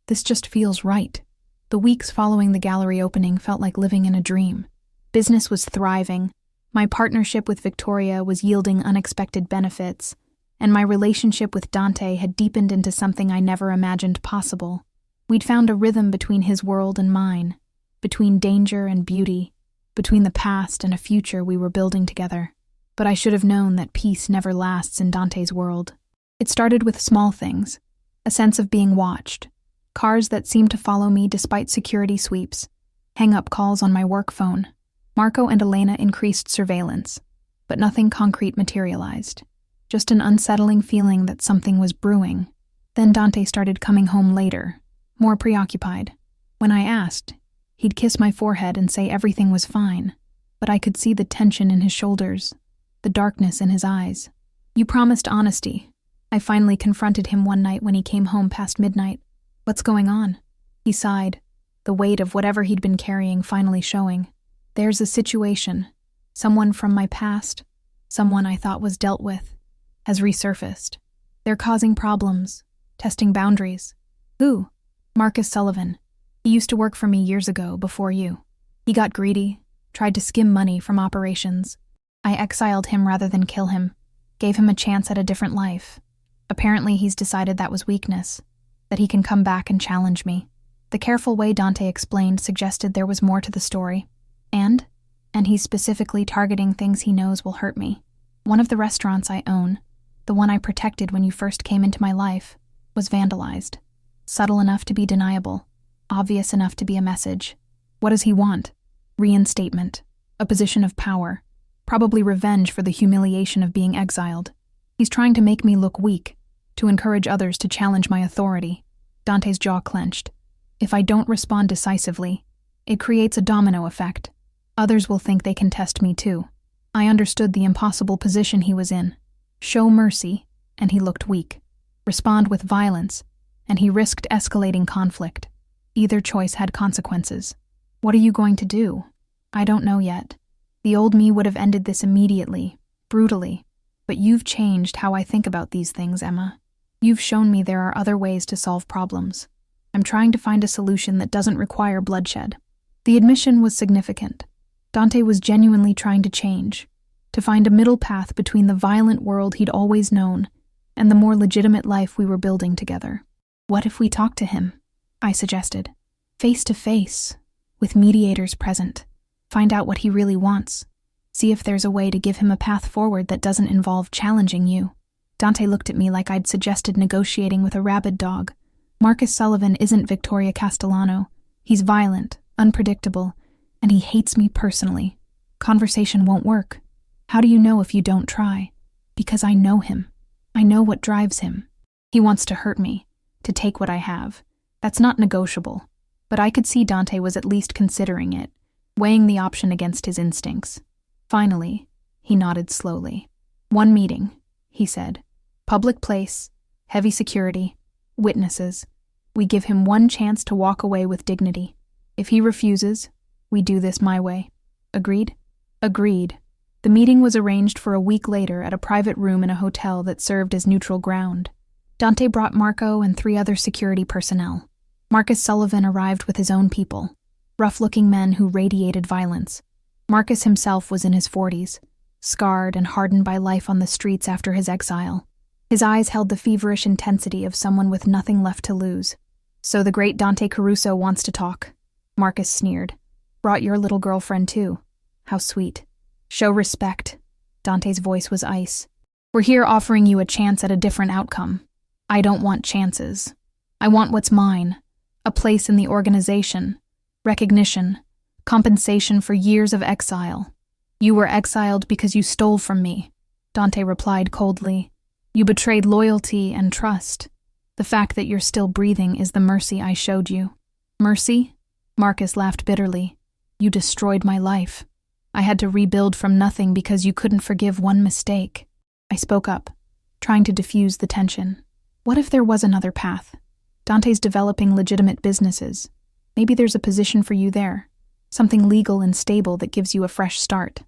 just feels right." The weeks following the gallery opening felt like living in a dream. Business was thriving, my partnership with Victoria was yielding unexpected benefits, and my relationship with Dante had deepened into something I never imagined possible. We'd found a rhythm between his world and mine, between danger and beauty, between the past and a future we were building together. But I should have known that peace never lasts in Dante's world. It started with small things, a sense of being watched, cars that seemed to follow me despite security sweeps, hang-up calls on my work phone. Marco and Elena increased surveillance, but nothing concrete materialized. Just an unsettling feeling that something was brewing. Then Dante started coming home later, more preoccupied. When I asked, he'd kiss my forehead and say everything was fine, but I could see the tension in his shoulders, the darkness in his eyes. "You promised honesty." I finally confronted him one night when he came home past midnight. "What's going on?" He sighed, the weight of whatever he'd been carrying finally showing. "There's a situation. Someone from my past, someone I thought was dealt with, has resurfaced. They're causing problems, testing boundaries." "Who?" "Marcus Sullivan. He used to work for me years ago, before you. He got greedy, tried to skim money from operations. I exiled him rather than kill him, gave him a chance at a different life. Apparently he's decided that was weakness, that he can come back and challenge me." The careful way Dante explained suggested there was more to the story. And he's specifically targeting things he knows will hurt me. One of the restaurants I own, the one I protected when you first came into my life, was vandalized. Subtle enough to be deniable, obvious enough to be a message. What does he want? Reinstatement, a position of power, probably revenge for the humiliation of being exiled. He's trying to make me look weak, to encourage others to challenge my authority. Dante's jaw clenched. If I don't respond decisively, it creates a domino effect. Others will think they can test me too. I understood the impossible position he was in. Show mercy, and he looked weak. Respond with violence, and he risked escalating conflict. Either choice had consequences. What are you going to do? I don't know yet. The old me would have ended this immediately, brutally. But you've changed how I think about these things, Emma. You've shown me there are other ways to solve problems. I'm trying to find a solution that doesn't require bloodshed. The admission was significant. Dante was genuinely trying to change, to find a middle path between the violent world he'd always known and the more legitimate life we were building together. What if we talked to him? I suggested. Face to face, with mediators present. Find out what he really wants. See if there's a way to give him a path forward that doesn't involve challenging you. Dante looked at me like I'd suggested negotiating with a rabid dog. Marcus Sullivan isn't Victoria Castellano. He's violent, unpredictable, and he hates me personally. Conversation won't work. How do you know if you don't try? Because I know him. I know what drives him. He wants to hurt me, to take what I have. That's not negotiable. But I could see Dante was at least considering it, weighing the option against his instincts. Finally, he nodded slowly. One meeting, he said. Public place, heavy security, witnesses. We give him one chance to walk away with dignity. If he refuses, we do this my way. Agreed? Agreed. The meeting was arranged for a week later at a private room in a hotel that served as neutral ground. Dante brought Marco and 3 other security personnel. Marcus Sullivan arrived with his own people, rough-looking men who radiated violence. Marcus himself was in his 40s, scarred and hardened by life on the streets after his exile. His eyes held the feverish intensity of someone with nothing left to lose. So the great Dante Caruso wants to talk, Marcus sneered. Brought your little girlfriend too. How sweet. Show respect. Dante's voice was ice. We're here offering you a chance at a different outcome. I don't want chances. I want what's mine. A place in the organization. Recognition. Compensation for years of exile. You were exiled because you stole from me, Dante replied coldly. You betrayed loyalty and trust. The fact that you're still breathing is the mercy I showed you. Mercy? Marcus laughed bitterly. You destroyed my life. I had to rebuild from nothing because you couldn't forgive one mistake. I spoke up, trying to diffuse the tension. What if there was another path? Dante's developing legitimate businesses. Maybe there's a position for you there. Something legal and stable that gives you a fresh start.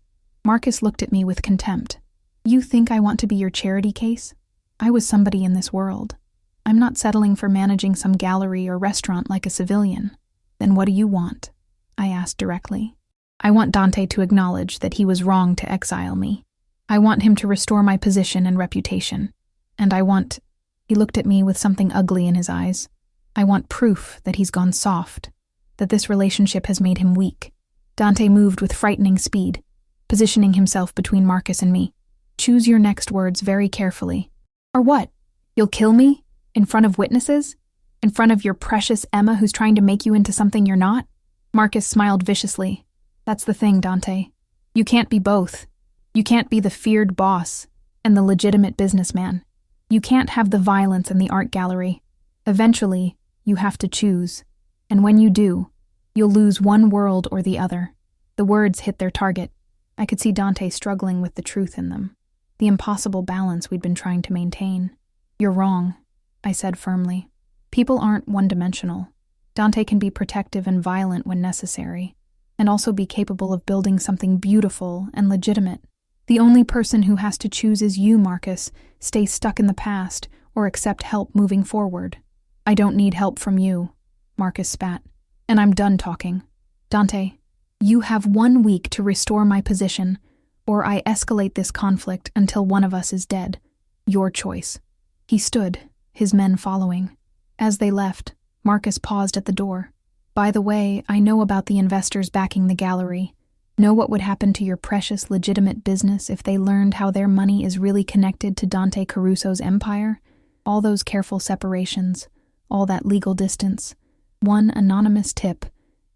Marcus looked at me with contempt. You think I want to be your charity case? I was somebody in this world. I'm not settling for managing some gallery or restaurant like a civilian. Then what do you want? I asked directly. I want Dante to acknowledge that he was wrong to exile me. I want him to restore my position and reputation. And I want... He looked at me with something ugly in his eyes. I want proof that he's gone soft, that this relationship has made him weak. Dante moved with frightening speed, positioning himself between Marcus and me. Choose your next words very carefully. Or what? You'll kill me? In front of witnesses? In front of your precious Emma who's trying to make you into something you're not? Marcus smiled viciously. That's the thing, Dante. You can't be both. You can't be the feared boss and the legitimate businessman. You can't have the violence and the art gallery. Eventually, you have to choose. And when you do, you'll lose one world or the other. The words hit their target. I could see Dante struggling with the truth in them. The impossible balance we'd been trying to maintain. You're wrong, I said firmly. People aren't one-dimensional. Dante can be protective and violent when necessary, and also be capable of building something beautiful and legitimate. The only person who has to choose is you, Marcus. Stay stuck in the past or accept help moving forward. I don't need help from you, Marcus spat. And I'm done talking. Dante, you have 1 week to restore my position, or I escalate this conflict until one of us is dead. Your choice. He stood, his men following. As they left, Marcus paused at the door. By the way, I know about the investors backing the gallery. Know what would happen to your precious, legitimate business if they learned how their money is really connected to Dante Caruso's empire? All those careful separations, all that legal distance, one anonymous tip,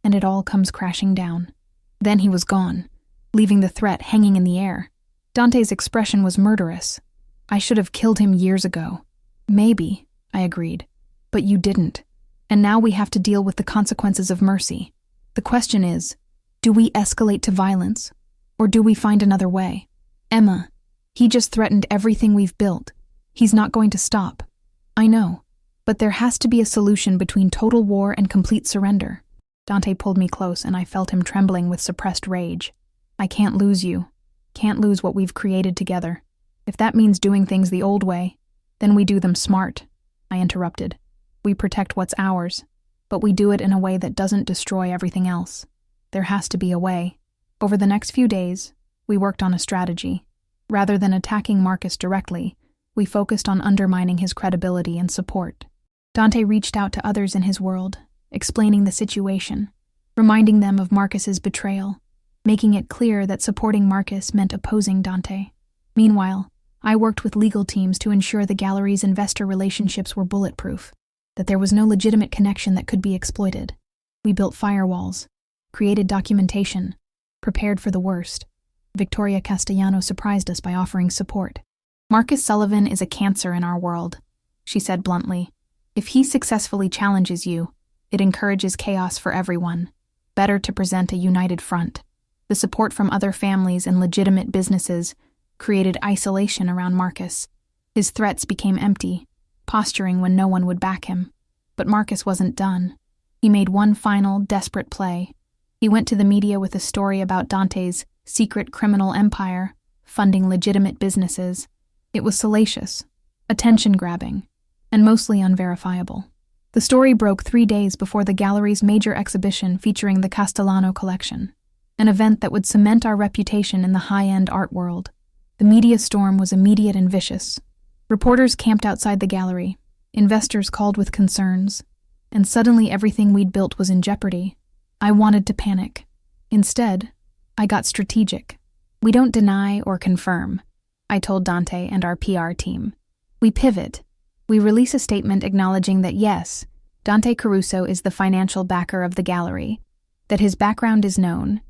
and it all comes crashing down. Then he was gone, leaving the threat hanging in the air. Dante's expression was murderous. I should have killed him years ago. Maybe, I agreed. But you didn't. And now we have to deal with the consequences of mercy. The question is, do we escalate to violence, or do we find another way? Emma, he just threatened everything we've built. He's not going to stop. I know, but there has to be a solution between total war and complete surrender. Dante pulled me close, and I felt him trembling with suppressed rage. I can't lose you. Can't lose what we've created together. If that means doing things the old way, then we do them smart, I interrupted. We protect what's ours, but we do it in a way that doesn't destroy everything else. There has to be a way. Over the next few days, we worked on a strategy. Rather than attacking Marcus directly, we focused on undermining his credibility and support. Dante reached out to others in his world, explaining the situation, reminding them of Marcus's betrayal, making it clear that supporting Marcus meant opposing Dante. Meanwhile, I worked with legal teams to ensure the gallery's investor relationships were bulletproof, that there was no legitimate connection that could be exploited. We built firewalls, created documentation, prepared for the worst. Victoria Castellano surprised us by offering support. Marcus Sullivan is a cancer in our world, she said bluntly. If he successfully challenges you, it encourages chaos for everyone. Better to present a united front. The support from other families and legitimate businesses created isolation around Marcus. His threats became empty, posturing when no one would back him. But Marcus wasn't done. He made one final, desperate play. He went to the media with a story about Dante's secret criminal empire, funding legitimate businesses. It was salacious, attention-grabbing, and mostly unverifiable. The story broke 3 days before the gallery's major exhibition featuring the Castellano collection, an event that would cement our reputation in the high-end art world. The media storm was immediate and vicious. Reporters camped outside the gallery, investors called with concerns, and suddenly everything we'd built was in jeopardy. I wanted to panic. Instead, I got strategic. We don't deny or confirm, I told Dante and our PR team. We pivot. We release a statement acknowledging that yes, Dante Caruso is the financial backer of the gallery, that his background is known,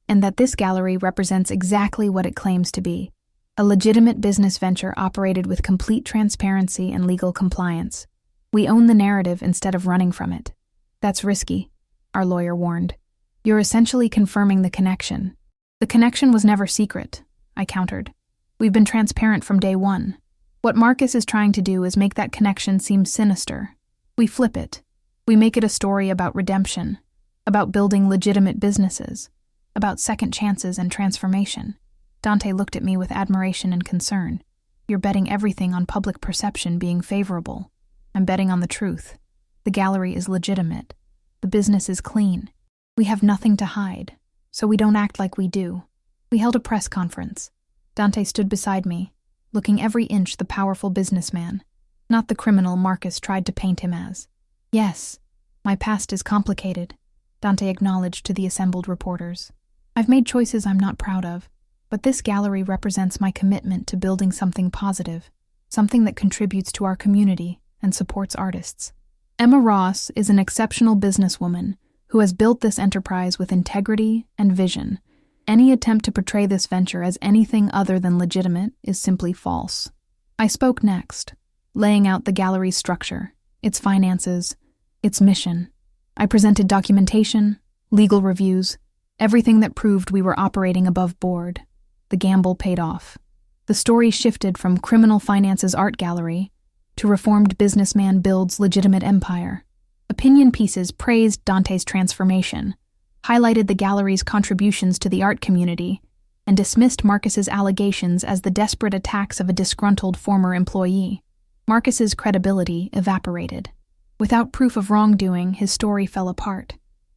and that this gallery represents exactly what it claims to be, a legitimate business venture operated with complete transparency and legal compliance. We own the narrative instead of running from it. That's risky, our lawyer warned. You're essentially confirming the connection. The connection was never secret, I countered. We've been transparent from day one. What Marcus is trying to do is make that connection seem sinister. We flip it. We make it a story about redemption, about building legitimate businesses, about second chances and transformation. Dante looked at me with admiration and concern. You're betting everything on public perception being favorable. I'm betting on the truth. The gallery is legitimate. The business is clean. We have nothing to hide, so we don't act like we do. We held a press conference. Dante stood beside me, looking every inch the powerful businessman, not the criminal Marcus tried to paint him as. Yes, my past is complicated, Dante acknowledged to the assembled reporters. I've made choices I'm not proud of, but this gallery represents my commitment to building something positive, something that contributes to our community and supports artists. Emma Ross is an exceptional businesswoman who has built this enterprise with integrity and vision. Any attempt to portray this venture as anything other than legitimate is simply false. I spoke next, laying out the gallery's structure, its finances, its mission. I presented documentation, legal reviews, everything that proved we were operating above board. The gamble paid off. The story shifted from criminal finances art gallery to reformed businessman builds legitimate empire. Opinion pieces praised Dante's transformation, highlighted the gallery's contributions to the art community, and dismissed Marcus's allegations as the desperate attacks of a disgruntled former employee. Marcus's credibility evaporated. Without proof of wrongdoing, his story fell apart,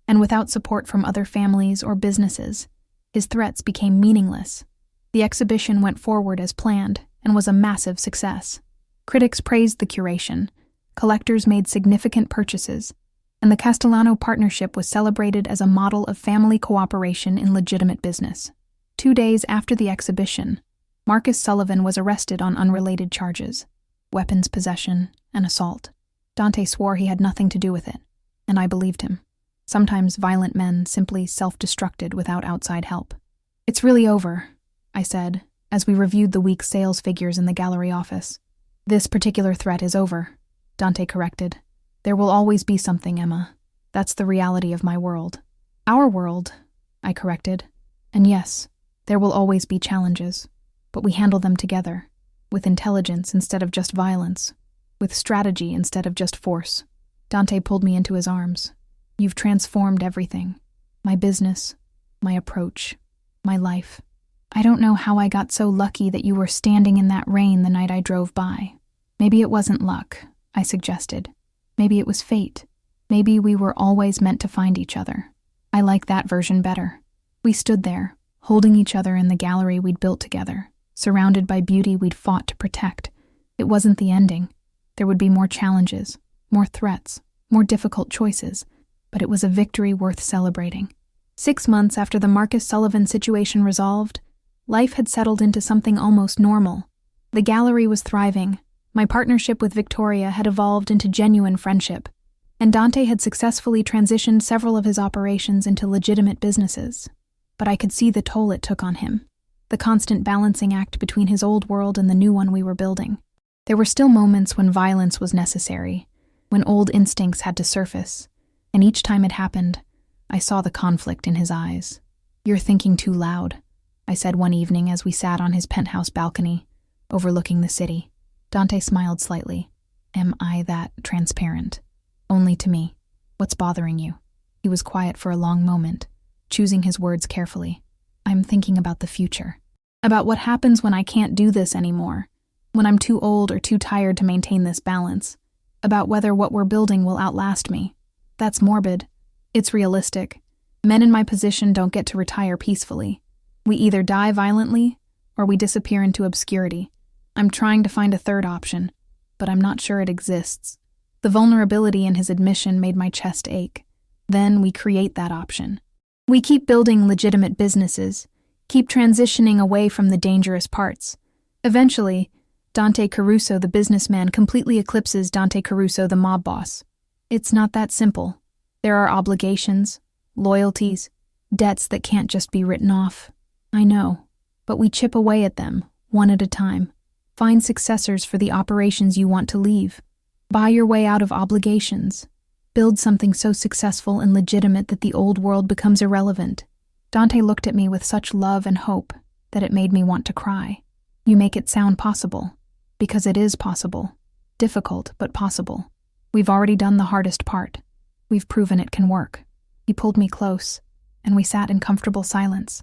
and without support from other families or businesses, his threats became meaningless. The exhibition went forward as planned and was a massive success. Critics praised the curation, collectors made significant purchases, and the Castellano partnership was celebrated as a model of family cooperation in legitimate business. 2 days after the exhibition, Marcus Sullivan was arrested on unrelated charges, weapons possession and assault. Dante swore he had nothing to do with it, and I believed him. Sometimes violent men simply self-destructed without outside help. It's really over, I said, as we reviewed the week's sales figures in the gallery office. This particular threat is over, Dante corrected. There will always be something, Emma. That's the reality of my world. Our world, I corrected. And yes, there will always be challenges, but we handle them together, with intelligence instead of just violence, with strategy instead of just force. Dante pulled me into his arms. You've transformed everything. My business, my approach, my life. I don't know how I got so lucky that you were standing in that rain the night I drove by. Maybe it wasn't luck, I suggested. Maybe it was fate. Maybe we were always meant to find each other. I like that version better. We stood there, holding each other in the gallery we'd built together, surrounded by beauty we'd fought to protect. It wasn't the ending. There would be more challenges, more threats, more difficult choices, but it was a victory worth celebrating. 6 months after the Marcus Sullivan situation resolved, life had settled into something almost normal. The gallery was thriving. My partnership with Victoria had evolved into genuine friendship, and Dante had successfully transitioned several of his operations into legitimate businesses. But I could see the toll it took on him, the constant balancing act between his old world and the new one we were building. There were still moments when violence was necessary, when old instincts had to surface, and each time it happened, I saw the conflict in his eyes. "You're thinking too loud," I said one evening as we sat on his penthouse balcony, overlooking the city. Dante smiled slightly. "Am I that transparent?" "Only to me. What's bothering you?" He was quiet for a long moment, choosing his words carefully. "I'm thinking about the future. About what happens when I can't do this anymore, when I'm too old or too tired to maintain this balance. About whether what we're building will outlast me. That's morbid. It's realistic. Men in my position don't get to retire peacefully. We either die violently, or we disappear into obscurity. I'm trying to find a third option, but I'm not sure it exists." The vulnerability in his admission made my chest ache. Then we create that option. We keep building legitimate businesses, keep transitioning away from the dangerous parts. Eventually, Dante Caruso the businessman completely eclipses Dante Caruso the mob boss. It's not that simple. There are obligations, loyalties, debts that can't just be written off. I know, but we chip away at them, one at a time. Find successors for the operations you want to leave. Buy your way out of obligations. Build something so successful and legitimate that the old world becomes irrelevant. Dante looked at me with such love and hope that it made me want to cry. "You make it sound possible." Because it is possible. Difficult, but possible. We've already done the hardest part. We've proven it can work. He pulled me close, and we sat in comfortable silence,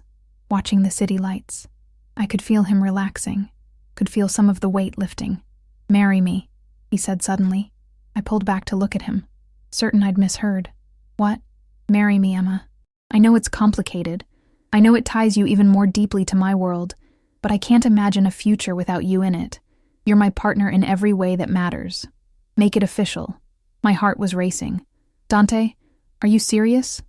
watching the city lights. I could feel him relaxing, could feel some of the weight lifting. "Marry me," he said suddenly. I pulled back to look at him, certain I'd misheard. "What?" "Marry me, Emma. I know it's complicated. I know it ties you even more deeply to my world, but I can't imagine a future without you in it. You're my partner in every way that matters. Make it official." My heart was racing. "Dante, are you serious?"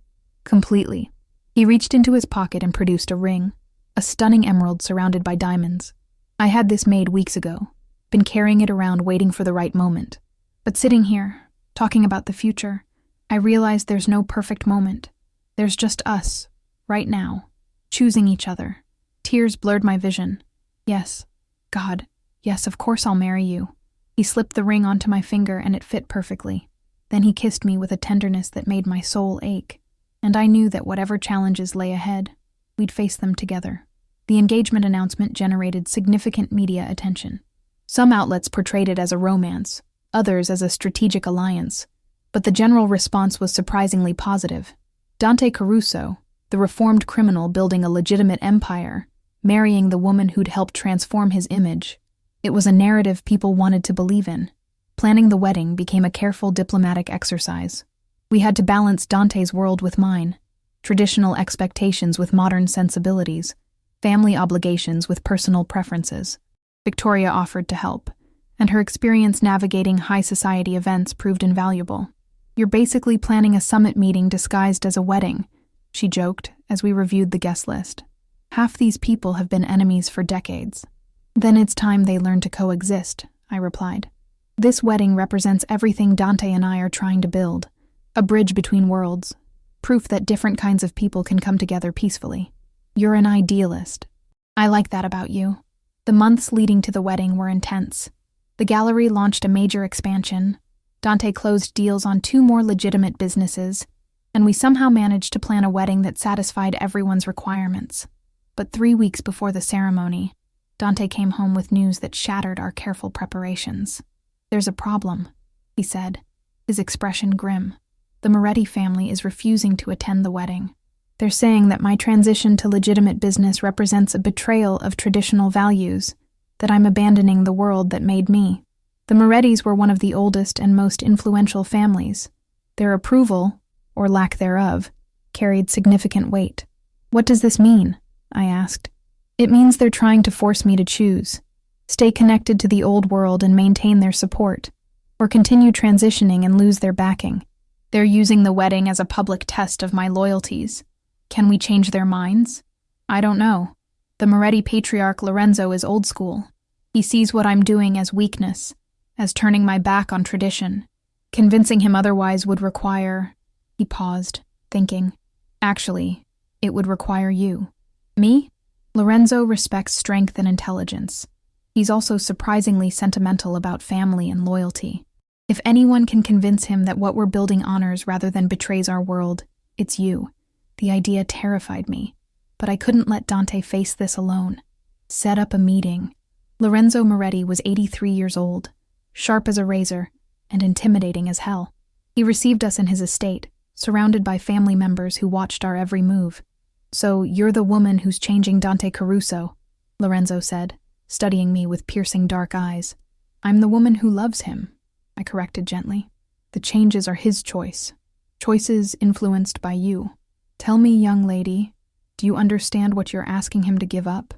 "Completely." He reached into his pocket and produced a ring, a stunning emerald surrounded by diamonds. I had this made weeks ago, been carrying it around waiting for the right moment. But sitting here, talking about the future, I realized there's no perfect moment. There's just us, right now, choosing each other. Tears blurred my vision. Yes, God, yes, of course I'll marry you. He slipped the ring onto my finger and it fit perfectly. Then he kissed me with a tenderness that made my soul ache. And I knew that whatever challenges lay ahead, we'd face them together. The engagement announcement generated significant media attention. Some outlets portrayed it as a romance, others as a strategic alliance, but the general response was surprisingly positive. Dante Caruso, the reformed criminal building a legitimate empire, marrying the woman who'd helped transform his image. It was a narrative people wanted to believe in. Planning the wedding became a careful diplomatic exercise. We had to balance Dante's world with mine, traditional expectations with modern sensibilities, family obligations with personal preferences. Victoria offered to help, and her experience navigating high society events proved invaluable. "You're basically planning a summit meeting disguised as a wedding," she joked as we reviewed the guest list. "Half these people have been enemies for decades." "Then it's time they learn to coexist," I replied. "This wedding represents everything Dante and I are trying to build, a bridge between worlds, proof that different kinds of people can come together peacefully. You're an idealist. I like that about you." The months leading to the wedding were intense. The gallery launched a major expansion. Dante closed deals on 2 more legitimate businesses, and we somehow managed to plan a wedding that satisfied everyone's requirements. But 3 weeks before the ceremony, Dante came home with news that shattered our careful preparations. "There's a problem," he said, his expression grim. The Moretti family is refusing to attend the wedding. They're saying that my transition to legitimate business represents a betrayal of traditional values, that I'm abandoning the world that made me. The Morettis were one of the oldest and most influential families. Their approval, or lack thereof, carried significant weight. What does this mean? I asked. It means they're trying to force me to choose. Stay connected to the old world and maintain their support, or continue transitioning and lose their backing. They're using the wedding as a public test of my loyalties. Can we change their minds? I don't know. The Moretti patriarch Lorenzo is old school. He sees what I'm doing as weakness, as turning my back on tradition. Convincing him otherwise would require... He paused, thinking. Actually, it would require you. Me? Lorenzo respects strength and intelligence. He's also surprisingly sentimental about family and loyalty. If anyone can convince him that what we're building honors rather than betrays our world, it's you. The idea terrified me, but I couldn't let Dante face this alone. Set up a meeting. Lorenzo Moretti was 83 years old, sharp as a razor, and intimidating as hell. He received us in his estate, surrounded by family members who watched our every move. So you're the woman who's changing Dante Caruso, Lorenzo said, studying me with piercing dark eyes. I'm the woman who loves him, I corrected gently. The changes are his choice. Choices influenced by you. Tell me, young lady, do you understand what you're asking him to give up?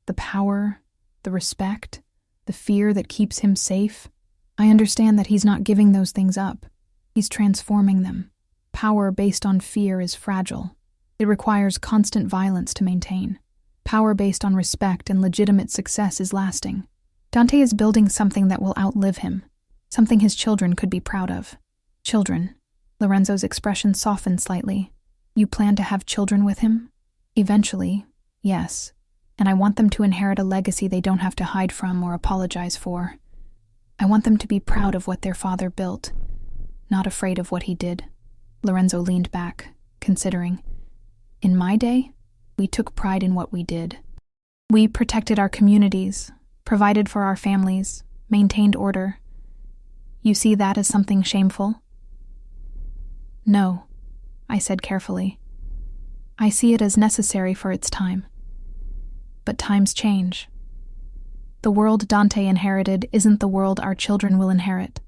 The power, the respect, the fear that keeps him safe? I understand that he's not giving those things up. He's transforming them. Power based on fear is fragile. It requires constant violence to maintain. Power based on respect and legitimate success is lasting. Dante is building something that will outlive him, something his children could be proud of. Children. Lorenzo's expression softened slightly. You plan to have children with him? Eventually, yes. And I want them to inherit a legacy they don't have to hide from or apologize for. I want them to be proud of what their father built, not afraid of what he did. Lorenzo leaned back, considering. In my day, we took pride in what we did. We protected our communities, provided for our families, maintained order. You see that as something shameful? No, I said carefully. I see it as necessary for its time. But times change. The world Dante inherited isn't the world our children will inherit.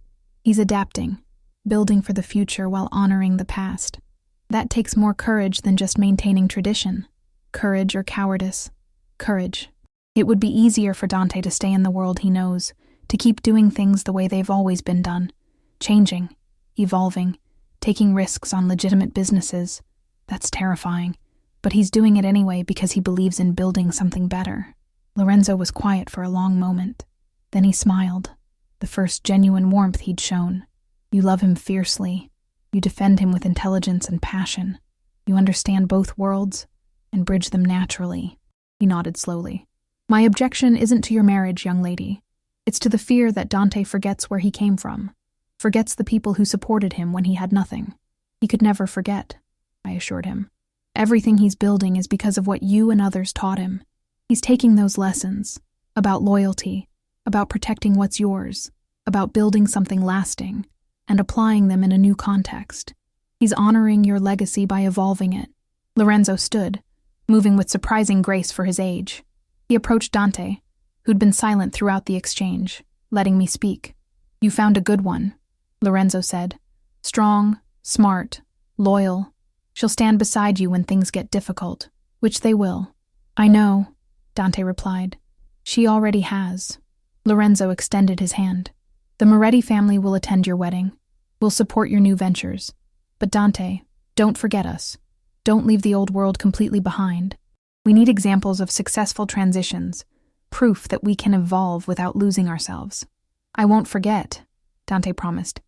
He's adapting, building for the future while honoring the past. That takes more courage than just maintaining tradition. Courage or cowardice. Courage. It would be easier for Dante to stay in the world he knows, to keep doing things the way they've always been done. Changing, evolving, taking risks on legitimate businesses. That's terrifying. But he's doing it anyway because he believes in building something better. Lorenzo was quiet for a long moment. Then he smiled, the first genuine warmth he'd shown. You love him fiercely. You defend him with intelligence and passion. You understand both worlds and bridge them naturally. He nodded slowly. My objection isn't to your marriage, young lady. It's to the fear that Dante forgets where he came from, forgets the people who supported him when he had nothing. He could never forget, I assured him. Everything he's building is because of what you and others taught him. He's taking those lessons, about loyalty, about protecting what's yours, about building something lasting, and applying them in a new context. He's honoring your legacy by evolving it. Lorenzo stood, moving with surprising grace for his age. He approached Dante, who'd been silent throughout the exchange, letting me speak. You found a good one, Lorenzo said. Strong, smart, loyal. She'll stand beside you when things get difficult, which they will. I know, Dante replied. She already has. Lorenzo extended his hand. The Moretti family will attend your wedding. We'll support your new ventures. But Dante, don't forget us. Don't leave the old world completely behind. We need examples of successful transitions, proof that we can evolve without losing ourselves. I won't forget, Dante promised.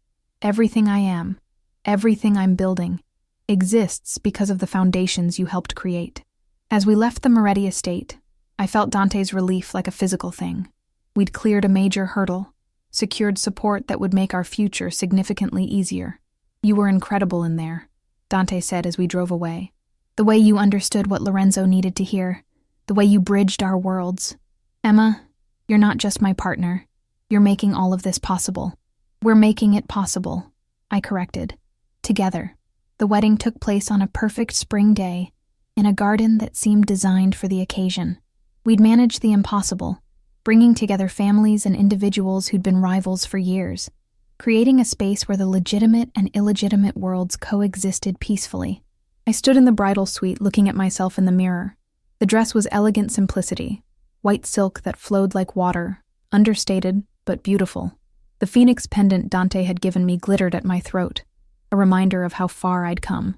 Everything I am, everything I'm building, exists because of the foundations you helped create. As we left the Moretti estate, I felt Dante's relief like a physical thing. We'd cleared a major hurdle, secured support that would make our future significantly easier. You were incredible in there, Dante said as we drove away. The way you understood what Lorenzo needed to hear, the way you bridged our worlds. Emma, you're not just my partner. You're making all of this possible. We're making it possible, I corrected. Together. The wedding took place on a perfect spring day, in a garden that seemed designed for the occasion. We'd managed the impossible, bringing together families and individuals who'd been rivals for years, creating a space where the legitimate and illegitimate worlds coexisted peacefully. I stood in the bridal suite looking at myself in the mirror. The dress was elegant simplicity, white silk that flowed like water, understated but beautiful. The phoenix pendant Dante had given me glittered at my throat, a reminder of how far I'd come.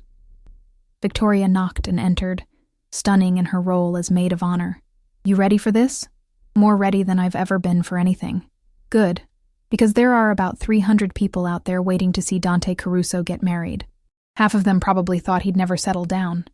Victoria knocked and entered, stunning in her role as maid of honor. "You ready for this?" "More ready than I've ever been for anything." "Good, because there are about 300 people out there waiting to see Dante Caruso get married. Half of them probably thought he'd never settle down.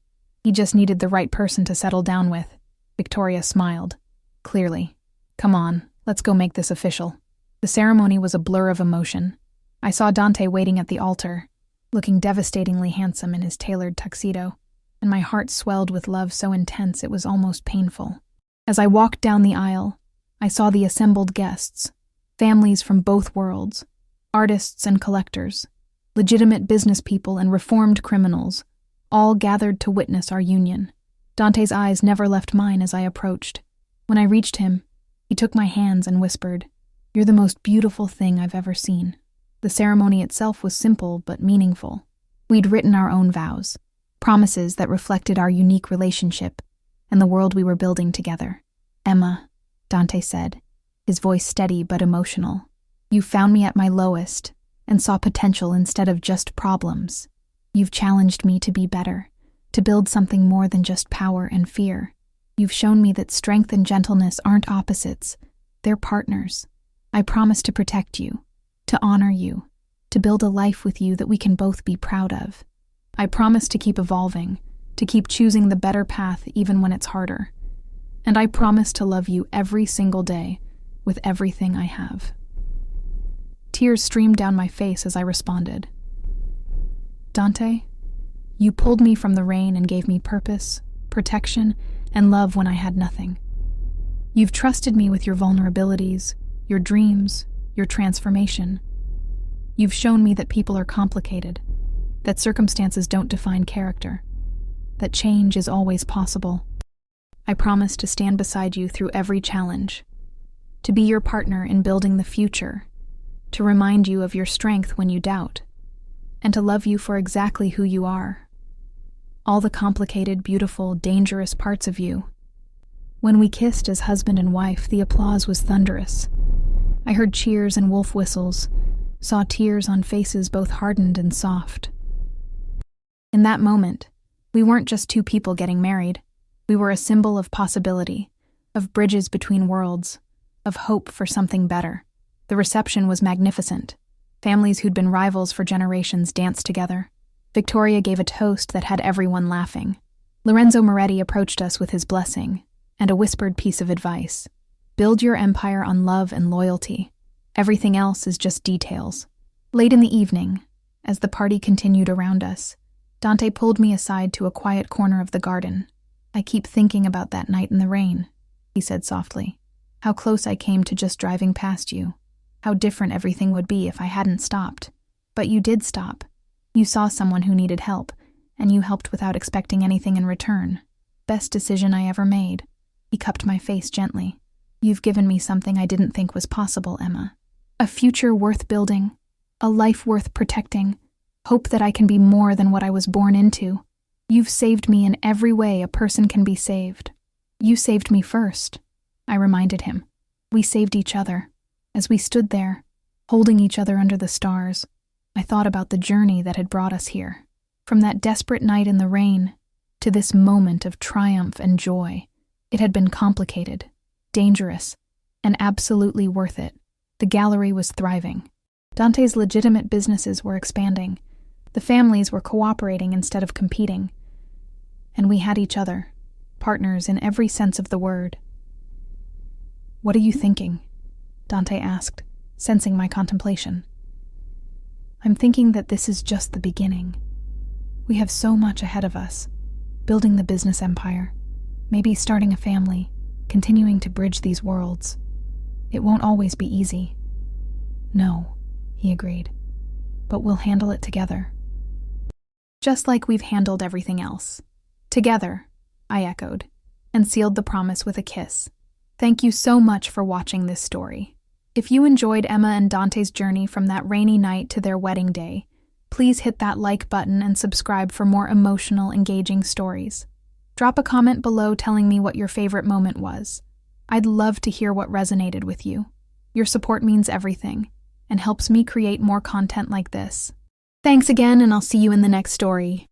He just needed the right person to settle down with." Victoria smiled. "Clearly. Come on, let's go make this official." The ceremony was a blur of emotion. I saw Dante waiting at the altar, looking devastatingly handsome in his tailored tuxedo, and my heart swelled with love so intense it was almost painful. As I walked down the aisle, I saw the assembled guests, families from both worlds, artists and collectors, legitimate business people and reformed criminals, all gathered to witness our union. Dante's eyes never left mine as I approached. When I reached him, he took my hands and whispered, "You're the most beautiful thing I've ever seen." The ceremony itself was simple but meaningful. We'd written our own vows, promises that reflected our unique relationship and the world we were building together. "Emma," Dante said, his voice steady but emotional, "you found me at my lowest and saw potential instead of just problems. You've challenged me to be better, to build something more than just power and fear. You've shown me that strength and gentleness aren't opposites, they're partners. I promise to protect you, to honor you, to build a life with you that we can both be proud of. I promise to keep evolving, to keep choosing the better path even when it's harder. And I promise to love you every single day with everything I have." Tears streamed down my face as I responded. "Dante, you pulled me from the rain and gave me purpose, protection, and love when I had nothing. You've trusted me with your vulnerabilities, your dreams, your transformation. You've shown me that people are complicated, that circumstances don't define character, that change is always possible. I promise to stand beside you through every challenge, to be your partner in building the future, to remind you of your strength when you doubt, and to love you for exactly who you are. All the complicated, beautiful, dangerous parts of you." When we kissed as husband and wife, the applause was thunderous. I heard cheers and wolf whistles, saw tears on faces both hardened and soft. In that moment, we weren't just two people getting married. We were a symbol of possibility, of bridges between worlds, of hope for something better. The reception was magnificent. Families who'd been rivals for generations danced together. Victoria gave a toast that had everyone laughing. Lorenzo Moretti approached us with his blessing and a whispered piece of advice. "Build your empire on love and loyalty. Everything else is just details." Late in the evening, as the party continued around us, Dante pulled me aside to a quiet corner of the garden. "I keep thinking about that night in the rain," he said softly. "How close I came to just driving past you. How different everything would be if I hadn't stopped. But you did stop. You saw someone who needed help, and you helped without expecting anything in return. Best decision I ever made." He cupped my face gently. "You've given me something I didn't think was possible, Emma. A future worth building, a life worth protecting, hope that I can be more than what I was born into. You've saved me in every way a person can be saved. You saved me first," I reminded him. We saved each other. As we stood there, holding each other under the stars, I thought about the journey that had brought us here. From that desperate night in the rain to this moment of triumph and joy. It had been complicated, dangerous, and absolutely worth it. The gallery was thriving. Dante's legitimate businesses were expanding. The families were cooperating instead of competing. And we had each other, partners in every sense of the word. "What are you thinking?" Dante asked, sensing my contemplation. "I'm thinking that this is just the beginning. We have so much ahead of us, building the business empire, maybe starting a family, continuing to bridge these worlds. It won't always be easy." "No," he agreed, "but we'll handle it together." Just like we've handled everything else. Together, I echoed, and sealed the promise with a kiss. Thank you so much for watching this story. If you enjoyed Emma and Dante's journey from that rainy night to their wedding day, please hit that like button and subscribe for more emotional, engaging stories. Drop a comment below telling me what your favorite moment was. I'd love to hear what resonated with you. Your support means everything and helps me create more content like this. Thanks again, and I'll see you in the next story.